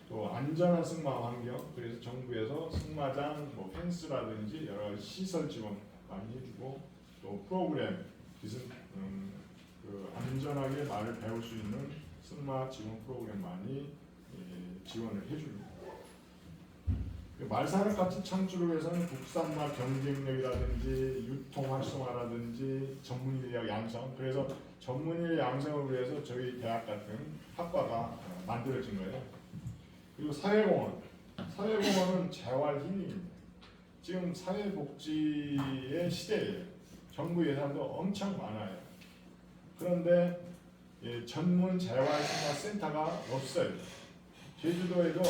또 안전한 승마 환경. 그래서 정부에서 승마장, 뭐 펜스라든지 여러 가지 시설 지원 많이 해주고, 또 프로그램, 그 안전하게 말을 배울 수 있는 승마 지원 프로그램 많이 지원을 해줍니다. 말산업 가치 창출을 위해서는 국산화 경쟁력이라든지 유통 활성화라든지 전문 인력 양성, 그래서 전문 인력 양성을 위해서 저희 대학 같은 학과가 만들어진 거예요. 그리고 사회공헌은 재활 힐링입니다. 지금 사회복지의 시대예요. 정부 예산도 엄청 많아요. 그런데 전문 재활승마센터가 없어요. 제주도에도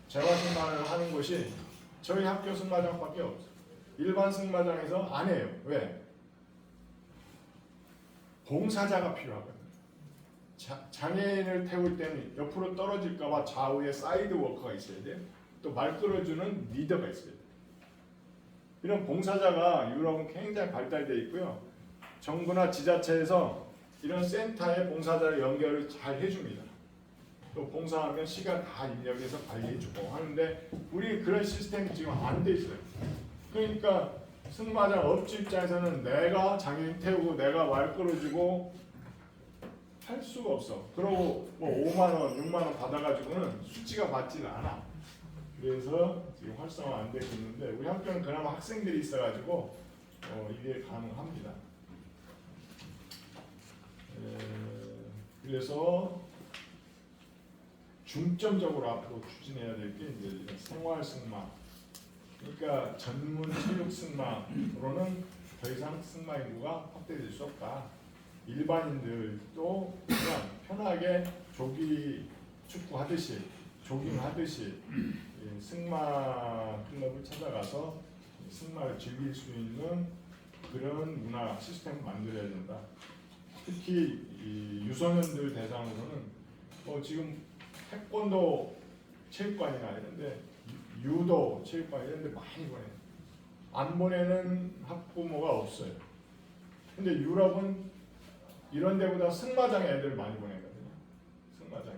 재활승마를 하는 곳이 저희 학교 승마장밖에 없어요. 일반 승마장에서 안 해요. 왜? 봉사자가 필요하거든요. 장애인을 태울 때는 옆으로 떨어질까봐 좌우에 사이드 워커가 있어야 돼요. 또 말 끌어주는 리더가 있어야 돼요. 이런 봉사자가 유럽은 굉장히 발달되어 있고요. 정부나 지자체에서 이런 센터에 봉사자를 연결을 잘 해줍니다. 또 봉사하면 시간 다 인력해서 관리해주고 하는데 우리 그런 시스템이 지금 안 돼 있어요. 그러니까 승마장 업주 입장에서는 내가 장애인 태우고 내가 말 끌어주고 할 수가 없어. 그러고 뭐 5만 원, 6만 원 받아가지고는 수치가 맞지는 않아. 그래서 지금 활성화 안 되고 있는데 우리 학교는 그나마 학생들이 있어가지고 이게 가능합니다. 그래서 중점적으로 앞으로 추진해야 될 게 이제 생활 승마. 그러니까 전문 체육 승마로는 더 이상 승마 인구가 확대될 수 없다. 일반인들도 그냥 편하게 조기 축구 하듯이 조깅 하듯이 승마 클럽을 찾아가서 승마를 즐길 수 있는 그런 문화 시스템을 만들어야 된다. 특히 이 유소년들 대상으로는 지금 태권도 체육관이나 이런데 유도 체육관 이런데 많이 보내요. 안 보내는 학부모가 없어요. 근데 유럽은 이런 데보다 승마장에 애들 많이 보내거든요. 승마장에.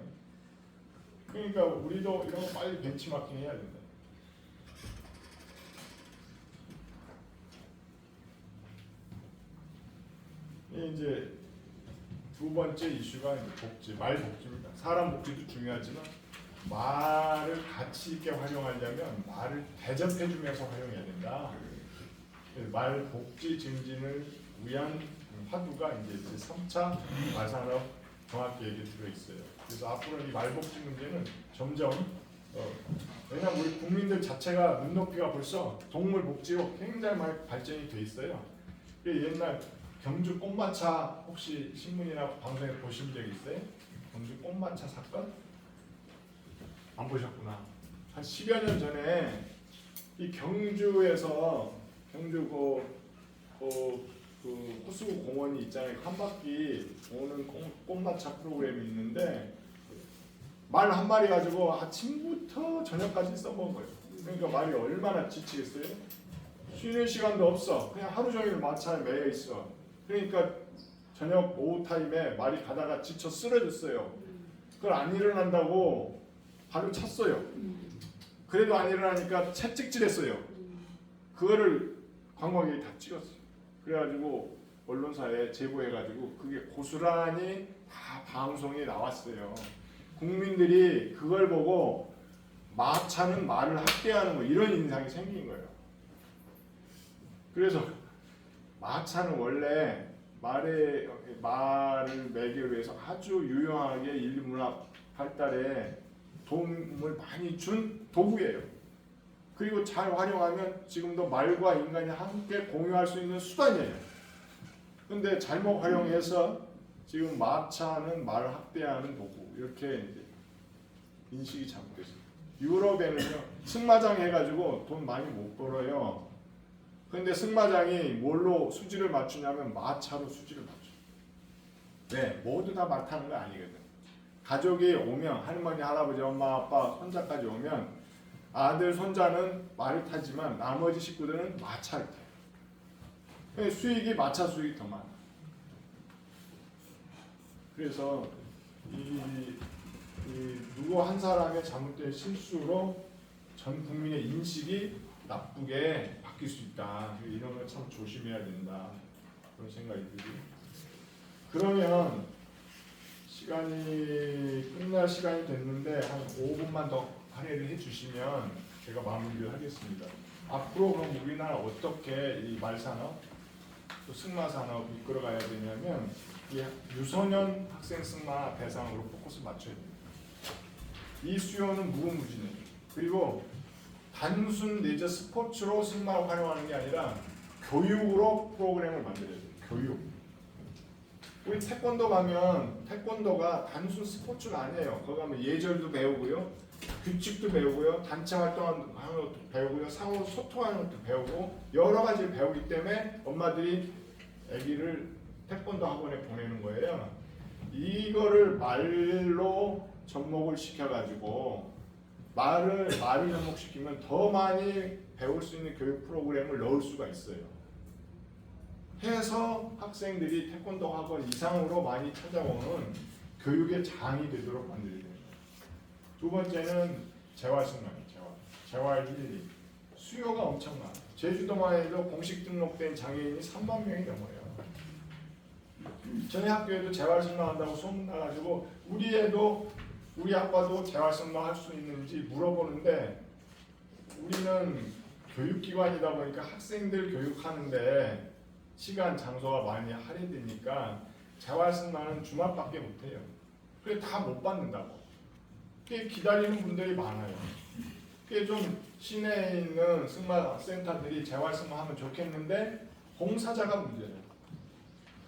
그러니까 우리도 이런 거 빨리 벤치마킹 해야 된다. 이제 두 번째 이슈가 이제 복지, 말 복지입니다. 사람 복지도 중요하지만 말을 가치 있게 활용하려면 말을 대접해주면서 활용해야 된다. 말 복지 증진을 위한 화두가 이제 3차 말산업 종합계획에 들어 있어요. 그래서 앞으로 이 말복지 문제는 점점 왜냐하면 우리 국민들 자체가 눈높이가 벌써 동물 복지로 굉장히 많이 발전이 돼 있어요. 옛날 경주 꽃마차 혹시 신문이나 방송에 보신 적 있어요? 경주 꽃마차 사건? 안 보셨구나. 한 10여 년 전에 이 경주에서 경주 그 호수구 공원이 있잖아요. 한 바퀴 오는 꽃마차 프로그램이 있는데 말 한 마리 가지고 아침부터 저녁까지 써먹어요. 그러니까 말이 얼마나 지치겠어요? 쉬는 시간도 없어. 그냥 하루 종일 마차에 매여 있어. 그러니까 저녁 오후 타임에 말이 가다가 지쳐 쓰러졌어요. 그걸 안 일어난다고 바로 찼어요. 그래도 안 일어나니까 채찍질했어요. 그거를 관광객이 다 찍었어요. 그래가지고 언론사에 제보해가지고 그게 고스란히 다 방송에 나왔어요. 국민들이 그걸 보고 마차는 말을 학대하는 거 이런 인상이 생긴 거예요. 그래서 마차는 원래 말을 매기 위해서 아주 유용하게 인류 문화 발달에 도움을 많이 준 도구예요. 그리고 잘 활용하면 지금도 말과 인간이 함께 공유할 수 있는 수단이에요. 근데 잘못 활용해서 지금 마차는 말을 학대하는 도구 이렇게 이제 인식이 잘못됐어요. 유럽에는요 승마장 해가지고 돈 많이 못 벌어요. 근데 승마장이 뭘로 수지를 맞추냐면 마차로 수지를 맞춰요. 네, 모두 다 말 타는 거 아니거든. 가족이 오면 할머니, 할아버지, 엄마, 아빠, 손자까지 오면 아들, 손자는 말을 타지만 나머지 식구들은 마차를 타요. 수익이 마차 수익이 더 많아. 그래서 누구 한 사람의 잘못된 실수로 전 국민의 인식이 나쁘게 바뀔 수 있다. 이런 걸 참 조심해야 된다. 그런 생각이 들고요. 그러면 시간이 끝날 시간이 됐는데 한 5분만 더 할애를 해주시면 제가 마무리를 하겠습니다. 앞으로 그럼 우리나라 어떻게 이 말산업, 또 승마산업 이끌어가야 되냐면 이 유소년 학생 승마 대상으로 포커스 맞춰야 됩니다. 이 수요는 무궁무진해요. 그리고 단순 레저 스포츠로 승마를 활용하는 게 아니라 교육으로 프로그램을 만들어야 돼요. 교육. 우리 태권도 가면 태권도가 단순 스포츠가 아니에요. 거기 가면 예절도 배우고요. 규칙도 배우고요. 단체 활동하는 것도 배우고요. 상호 소통하는 것도 배우고 여러 가지를 배우기 때문에 엄마들이 아기를 태권도 학원에 보내는 거예요. 이거를 말로 접목을 시켜가지고 말을 접목시키면 더 많이 배울 수 있는 교육 프로그램을 넣을 수가 있어요. 해서 학생들이 태권도 학원 이상으로 많이 찾아오는 교육의 장이 되도록 만들어야 됩니다. 두 번째는 재활승마예요. 재활 힐링. 수요가 엄청 많아요. 제주도만 해도 공식 등록된 장애인이 3만 명이 넘어요. 저희 학교에도 재활승마 한다고 소문나가지고 우리 아빠도 재활승마 할 수 있는지 물어보는데 우리는 교육기관이다 보니까 학생들 교육하는데 시간, 장소가 많이 할애되니까 재활승마는 주말밖에 못해요. 그래 다 못 받는다고. 그게 기다리는 분들이 많아요. 그게 좀 시내에 있는 승마 센터들이 재활승마 하면 좋겠는데 봉사자가 문제예요.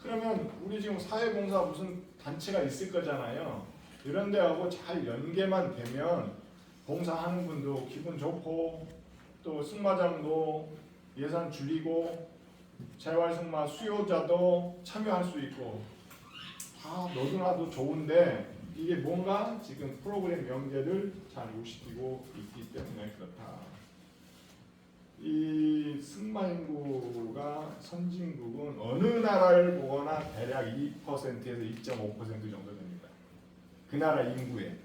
그러면 우리 지금 사회봉사 무슨 단체가 있을 거잖아요. 이런 데하고 잘 연계만 되면 봉사하는 분도 기분 좋고 또 승마장도 예산 줄이고 재활승마 수요자도 참여할 수 있고 다 너도나도 좋은데 이게 뭔가 지금 프로그램 연계를 잘 못 시키고 있기 때문에 그렇다. 이 승마 인구가 선진국은 어느 나라를 보거나 대략 2%에서 2.5% 정도 됩니다. 그 나라 인구에.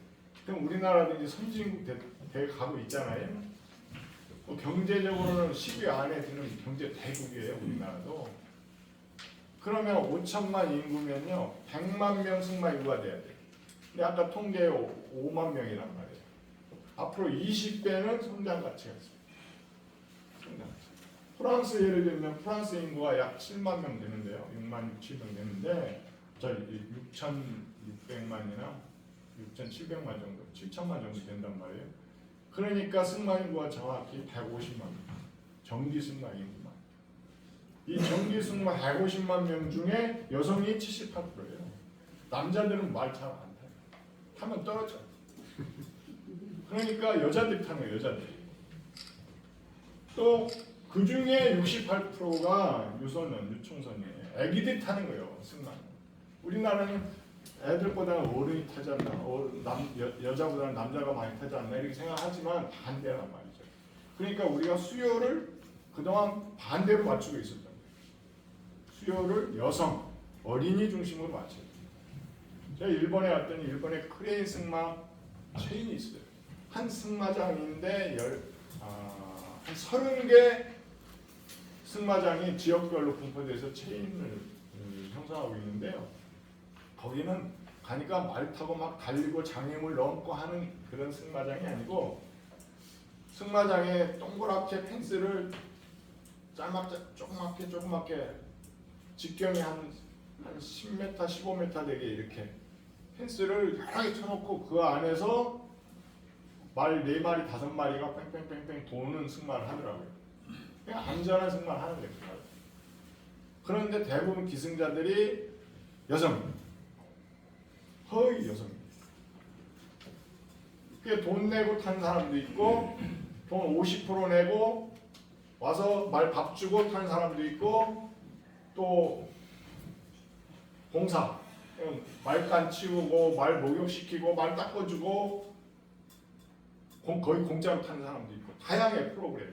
그럼 우리나라도 이제 선진국 돼 가고 있잖아요. 경제적으로는 10위 안에 드는 경제 대국이에요. 우리나라도. 그러면 5천만 인구면요 100만 명 승마 인구가 돼야 돼요. 근데 아까 통계에 5만 명이란 말이에요. 앞으로 20배는 성장 가치가 있습니다. 성장 가치. 프랑스 예를 들면 프랑스 인구가 약 7만 명 되는데요. 6만 6, 7명 되는데 저 6,600만이나 6,700만 정도, 7천만 정도 된단 말이에요. 그러니까 승마 인구가 정확히 150만 명. 정기 승마 인구만. 이 정기 승마 150만 명 중에 여성이 78%예요. 남자들은 말 잘 안 타요. 타면 떨어져. 그러니까 여자들이 타는 거예요. 여자들이. 또 그 중에 68%가 유청소년이에요. 애기들이 타는 거예요. 승마. 우리나라는 애들보다는 어른이 타지 않나, 여자보다는 남자가 많이 타지 않나 이렇게 생각하지만 반대란 말이죠. 그러니까 우리가 수요를 그동안 반대로 맞추고 있었던 거예요. 수요를 여성, 어린이 중심으로 맞춰요. 제가 일본에 갔더니 일본에 크레인 승마 체인이 있어요. 한 승마장인데 한 30개 승마장이 지역별로 분포돼서 체인을 형성하고 있는데요. 거기는 가니까 말 타고 막 달리고 장애물 넘고 하는 그런 승마장이 아니고 승마장에 동그랗게 펜스를 조그맣게 직경이 한 10m, 15m 되게 이렇게 펜스를 여러 개 쳐놓고 그 안에서 말 4마리, 5마리가 뺑뺑뺑뺑 도는 승마를 하더라고요. 그냥 안전한 승마를 하는 거예요. 그런데 대부분 기승자들이 여성, 허위 여성입니다. 그게 돈 내고 탄 사람도 있고 돈 50% 내고 와서 말 밥 주고 탄 사람도 있고 또 공사, 말간 치우고 말 목욕시키고 말 닦아주고 거의 공짜로 타는 사람도 있고 다양해 프로그램이.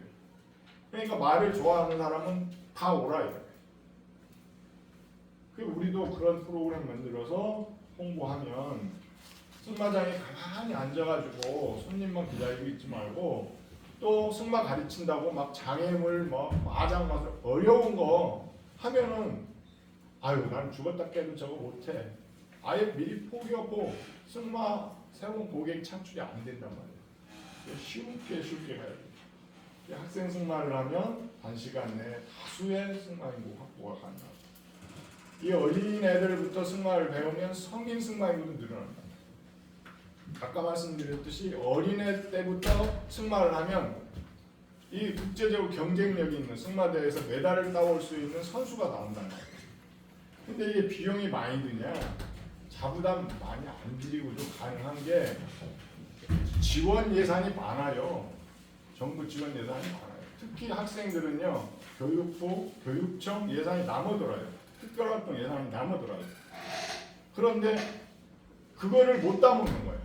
그러니까 말을 좋아하는 사람은 다 오라 이거예요. 우리도 그런 프로그램 만들어서 홍보하면 승마장에 가만히 앉아가지고 손님만 기다리고 있지 말고 또 승마 가르친다고 막 장애물 마장 마술 어려운 거 하면은 아유 난 죽었다 깨도 저거 못해. 아예 미리 포기하고 승마 새로운 고객 창출이 안 된단 말이에요. 쉽게 가야 돼요. 학생 승마를 하면 단시간 내에 다수의 승마 인구 확보가 가능합니다. 이 어린 애들부터 승마를 배우면 성인 승마 인구도 늘어납니다. 아까 말씀드렸듯이 어린애 때부터 승마를 하면 이 국제적으로 경쟁력이 있는 승마대회에서 메달을 따올 수 있는 선수가 나온다는 거예요. 근데 이게 비용이 많이 드냐? 자부담 많이 안 들이고도 가능한 게 지원 예산이 많아요. 정부 지원 예산이 많아요. 특히 학생들은요, 교육부, 교육청 예산이 남아돌아요. 특별활동 예산이 남아돌아요. 그런데 그거를 못 따먹는 거예요.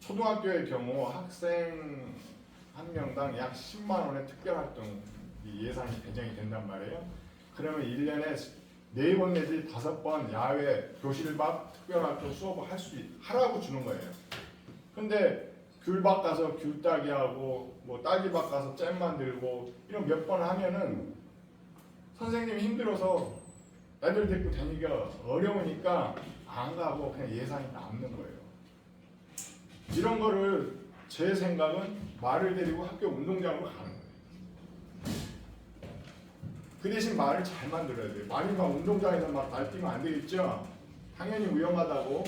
초등학교의 경우 학생 한 명당 약 10만 원의 특별활동 예산이 배정이 된단 말이에요. 그러면 1년에 4번 내지 5번 야외 교실 밖 특별활동 수업을 하라고 주는 거예요. 근데 귤 밭 가서 귤 따기 하고 뭐 딸기 밭 가서 잼 만들고 이런 몇 번 하면은 선생님이 힘들어서 애들 데리고 다니기가 어려우니까 안 가고 그냥 예산이 남는 거예요. 이런 거를 제 생각은 말을 데리고 학교 운동장으로 가는 거예요. 그 대신 말을 잘 만들어야 돼요. 말이 막 운동장에서 막 날뛰면 안 되겠죠. 당연히 위험하다고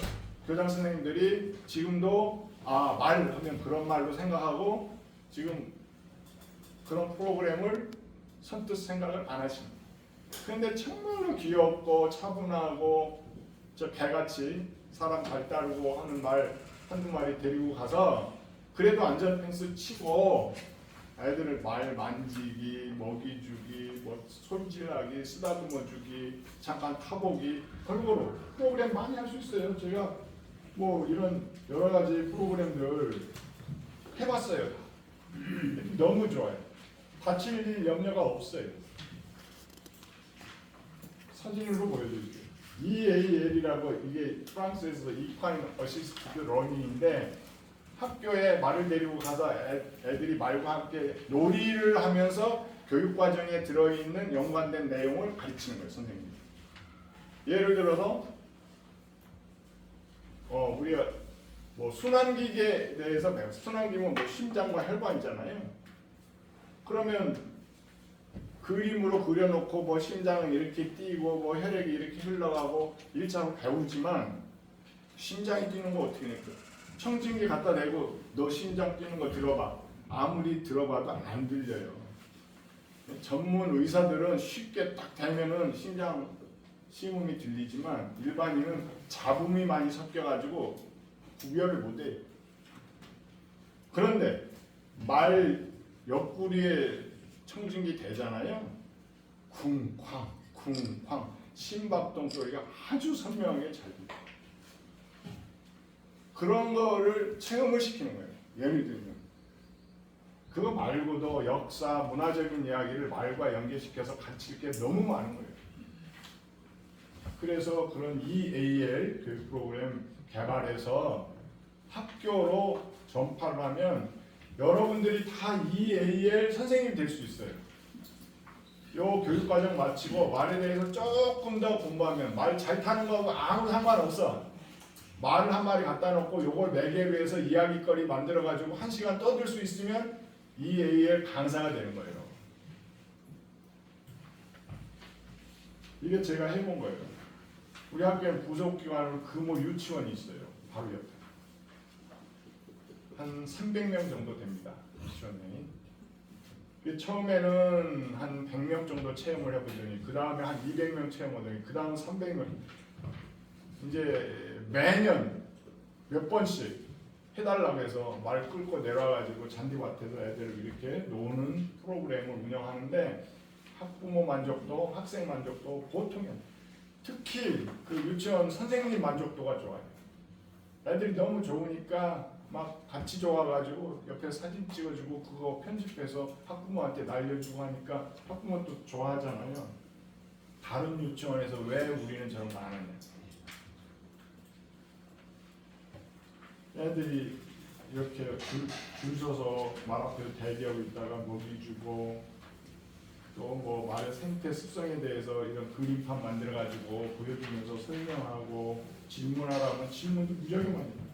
교장 선생님들이 지금도 말하면 그런 말로 생각하고 지금 그런 프로그램을 선뜻 생각을 안 하십니다. 그런데 정말로 귀엽고 차분하고 저 개같이 사람 발 따르고 하는 말 한두 마리 데리고 가서 그래도 안전펜스 치고 애들을 말 만지기, 먹이 주기, 뭐 손질하기, 쓰다듬어 주기, 잠깐 타보기 골고루 프로그램 많이 할 수 있어요. 제가 뭐 이런 여러 가지 프로그램들 해봤어요. 너무 좋아요. 다칠 염려가 없어요. 사진으로 보여드릴게요. EAL이라고 이게 프랑스에서 이콰인 어시스티드 러닝인데 학교에 말을 데리고 가서 애들이 말과 함께 놀이를 하면서 교육 과정에 들어있는 연관된 내용을 가르치는 거예요, 선생님이. 예를 들어서 우리가 뭐 순환기계에 대해서 배워. 순환기면 뭐 심장과 혈관이잖아요. 그러면 그림으로 그려놓고 뭐 심장은 이렇게 뛰고 뭐 혈액이 이렇게 흘러가고 1차로 배우지만 심장이 뛰는 거 어떻게 낼까? 청진기 갖다 대고 너 심장 뛰는 거 들어봐. 아무리 들어봐도 안 들려요. 전문 의사들은 쉽게 딱 대면은 심장 심음이 들리지만 일반인은 잡음이 많이 섞여가지고 구별을 못해. 그런데 말 옆구리에 청진기 대잖아요. 쿵쾅 쿵쾅 심박동 소리가 아주 선명하게 잘 들려요. 그런 거를 체험을 시키는 거예요. 예를 들면 그거 말고도 역사, 문화적인 이야기를 말과 연계시켜서 가르칠 게 너무 많은 거예요. 그래서 그런 EAL 교육 프로그램 개발해서 학교로 전파를 하면 여러분들이 다 EAL 선생님이 될 수 있어요. 요 교육과정 마치고 말에 대해서 조금 더 공부하면 말 잘 타는 거하고 아무 상관없어. 말을 한 마리 갖다 놓고 요걸 매개로 해서 이야기거리 만들어가지고 1시간 떠들 수 있으면 EAL 강사가 되는 거예요. 이게 제가 해본 거예요. 우리 학교에 부속기관으로 금호 유치원이 있어요. 바로 옆에. 한 300명 정도 됩니다. 유치원이. 처음에는 한 100명 정도 체험을 해보더니 그 다음에 한 200명 체험하더니 그 다음 300명. 이제 매년 몇 번씩 해달라고 해서 말 끌고 내려와가지고 잔디밭에서 애들 이렇게 노는 프로그램을 운영하는데 학부모 만족도, 학생 만족도 보통이 아니에요. 특히 그 유치원 선생님 만족도가 좋아요. 애들이 너무 좋으니까 막 같이 좋아가지고 옆에 사진 찍어주고 그거 편집해서 학부모한테 날려주고 하니까 학부모 또 좋아하잖아요. 다른 유치원에서 왜 우리는 저런 거 안 하냐. 애들이 이렇게 줄 서서 말 앞에서 대기하고 있다가 먹이 주고 또 뭐 말의 생태 습성에 대해서 이런 그림판 만들어 가지고 보여주면서 설명하고 질문하라면 질문도 무지하게 많이 해요.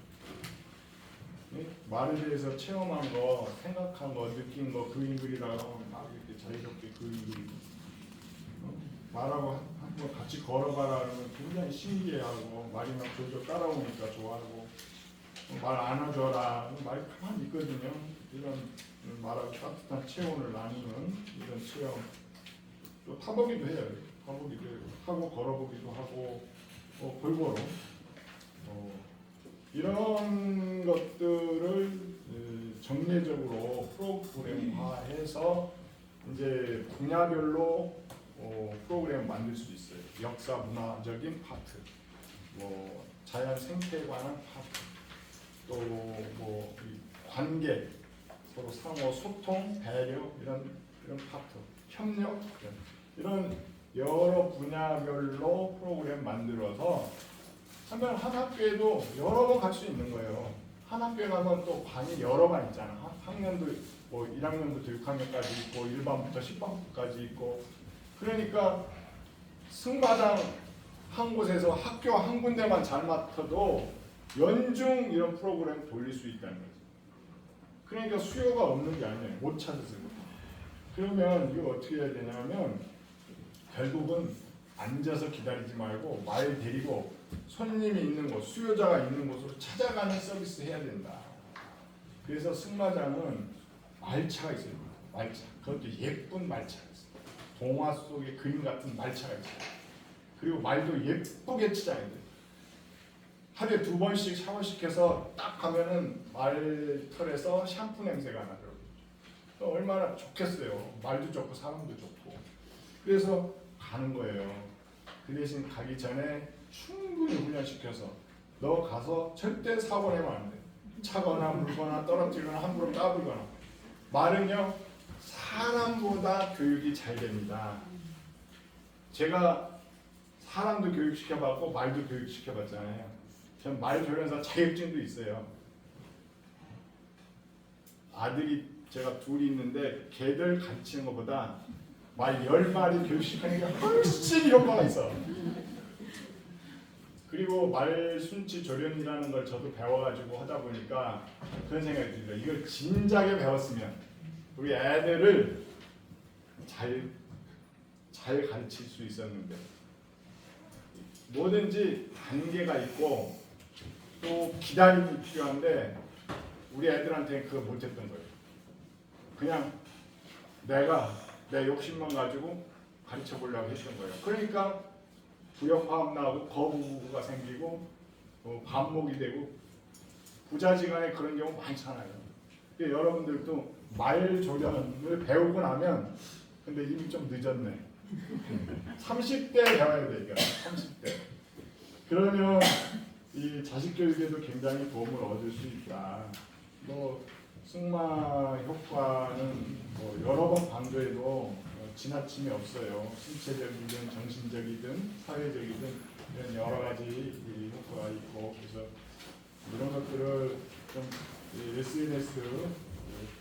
말에 대해서 체험한 거, 생각한 거, 느낀 거 그림 그리라고 막 이렇게 자유롭게 그림 그리고 말하고 한번 같이 걸어가라 하면 굉장히 신기해하고 말이 막 졸졸 따라오니까 좋아하고 말 안아줘라 말이 가만히 있거든요. 이런 말하고 따뜻한 체온을 나누는 이런 체험. 또 타보기도 해요. 타보기도 하고 걸어보기도 하고 골고루 이런 것들을 정례적으로 프로그램화해서 이제 분야별로 프로그램 만들 수 있어요. 역사 문화적인 파트, 뭐 자연 생태에 관한 파트, 또 뭐 관계, 서로 상호 소통, 배려 이런 파트, 협력 이런 여러 분야별로 프로그램 만들어서 하면 한 학교에도 여러 번 갈 수 있는 거예요. 한 학교에 가면 또 반이 여러 반 있잖아. 학년도 뭐 1학년부터 6학년까지 있고 1반부터 10반까지 있고 그러니까 승마당 한 곳에서 학교 한 군데만 잘 맡아도 연중 이런 프로그램 돌릴 수 있다는 거죠. 그러니까 수요가 없는 게 아니에요. 못 찾으세요. 그러면 이거 어떻게 해야 되냐면 결국은 앉아서 기다리지 말고 말 데리고 손님이 있는 곳, 수요자가 있는 곳으로 찾아가는 서비스 해야 된다. 그래서 승마장은 말차가 있어요. 말차. 그것도 예쁜 말차가 있어요. 동화 속의 그림 같은 말차가 있어요. 그리고 말도 예쁘게 치장해야 돼요. 하루에 2번씩 샤워시켜서 딱 가면은 말털에서 샴푸 냄새가 나더라고요. 얼마나 좋겠어요. 말도 좋고 사람도 좋고. 그래서 가는 거예요. 그 대신 가기 전에 충분히 훈련시켜서 너 가서 절대 사고 내면 안 돼. 차거나 물거나 떨어뜨리거나 함부로 까불거나. 말은요 사람보다 교육이 잘 됩니다. 제가 사람도 교육시켜봤고 말도 교육시켜봤잖아요. 전 말 조련사 자격증도 있어요. 아들이 제가 둘이 있는데 걔들 가르치는 것보다 말 10마리 교육시키는 게 훨씬 효과가 있어. 그리고 말 순치 조련이라는 걸 저도 배워가지고 하다 보니까 그런 생각이 듭니다. 이걸 진작에 배웠으면 우리 애들을 잘 가르칠 수 있었는데, 뭐든지 단계가 있고 또 기다림이 필요한데 우리 애들한테 그거 못했던 거예요. 그냥 내가 내 욕심만 가지고 가르쳐 보려고 했던 거예요. 그러니까 부역화합 나고 거부가 생기고 반목이 되고 부자지간에 그런 경우 많잖아요. 여러분들도 말 조련을 배우고 나면 근데 이미 좀 늦었네. 30대 배워야 돼. 이거 30대. 그러면 이 자식 교육에도 굉장히 도움을 얻을 수 있다. 뭐 승마 효과는 뭐 여러 번 강조해도 지나침이 없어요. 신체적이든 정신적이든 사회적이든 이런 여러 가지 효과가 있고, 그래서 이런 것들을 좀 SNS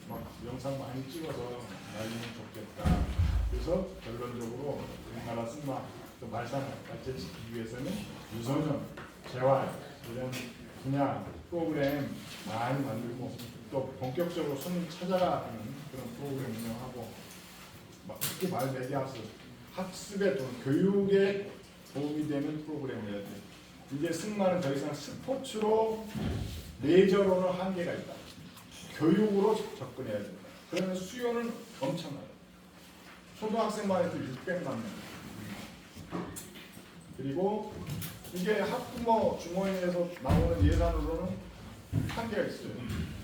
막 영상 많이 찍어서 날리면 좋겠다. 그래서 결론적으로 우리나라 승마 또 말산을 발전시키기 위해서는 유소년, 재활 이런 분야 프로그램 많이 만들고 또 본격적으로 손님 찾아가는 그런 프로그램 운영하고 막 특히 말 매개학습, 학습에 돈, 교육에 도움이 되는 프로그램이어야 돼. 이제 승마는 더 이상 스포츠로 레저로는 한계가 있다. 교육으로 접근해야 된다. 그러면 수요는 엄청나요. 초등학생만 해도 600만 명. 그리고 이게 학부모 주머니에서 나오는 예산으로는 한계가 있어요.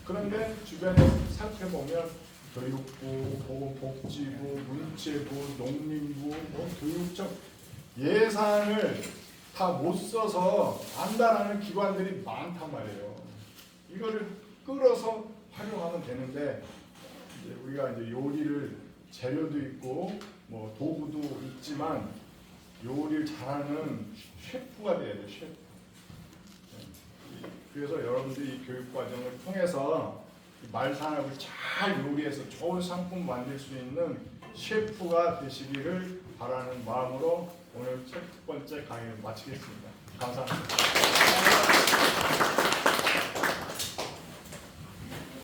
그런데 주변에 살펴보면 교육부, 보건복지부, 문체부, 농림부, 뭐 교육청 예산을 다 못 써서 안달하는 기관들이 많단 말이에요. 이거를 끌어서 활용하면 되는데 이제 우리가 이제 요리를 재료도 있고 뭐 도구도 있지만 요리를 잘하는 셰프가 돼야 돼요. 셰프. 그래서 여러분들이 이 교육 과정을 통해서 말산업을 잘 요리해서 좋은 상품 만들 수 있는 셰프가 되시기를 바라는 마음으로 오늘 첫 번째 강의를 마치겠습니다. 감사합니다.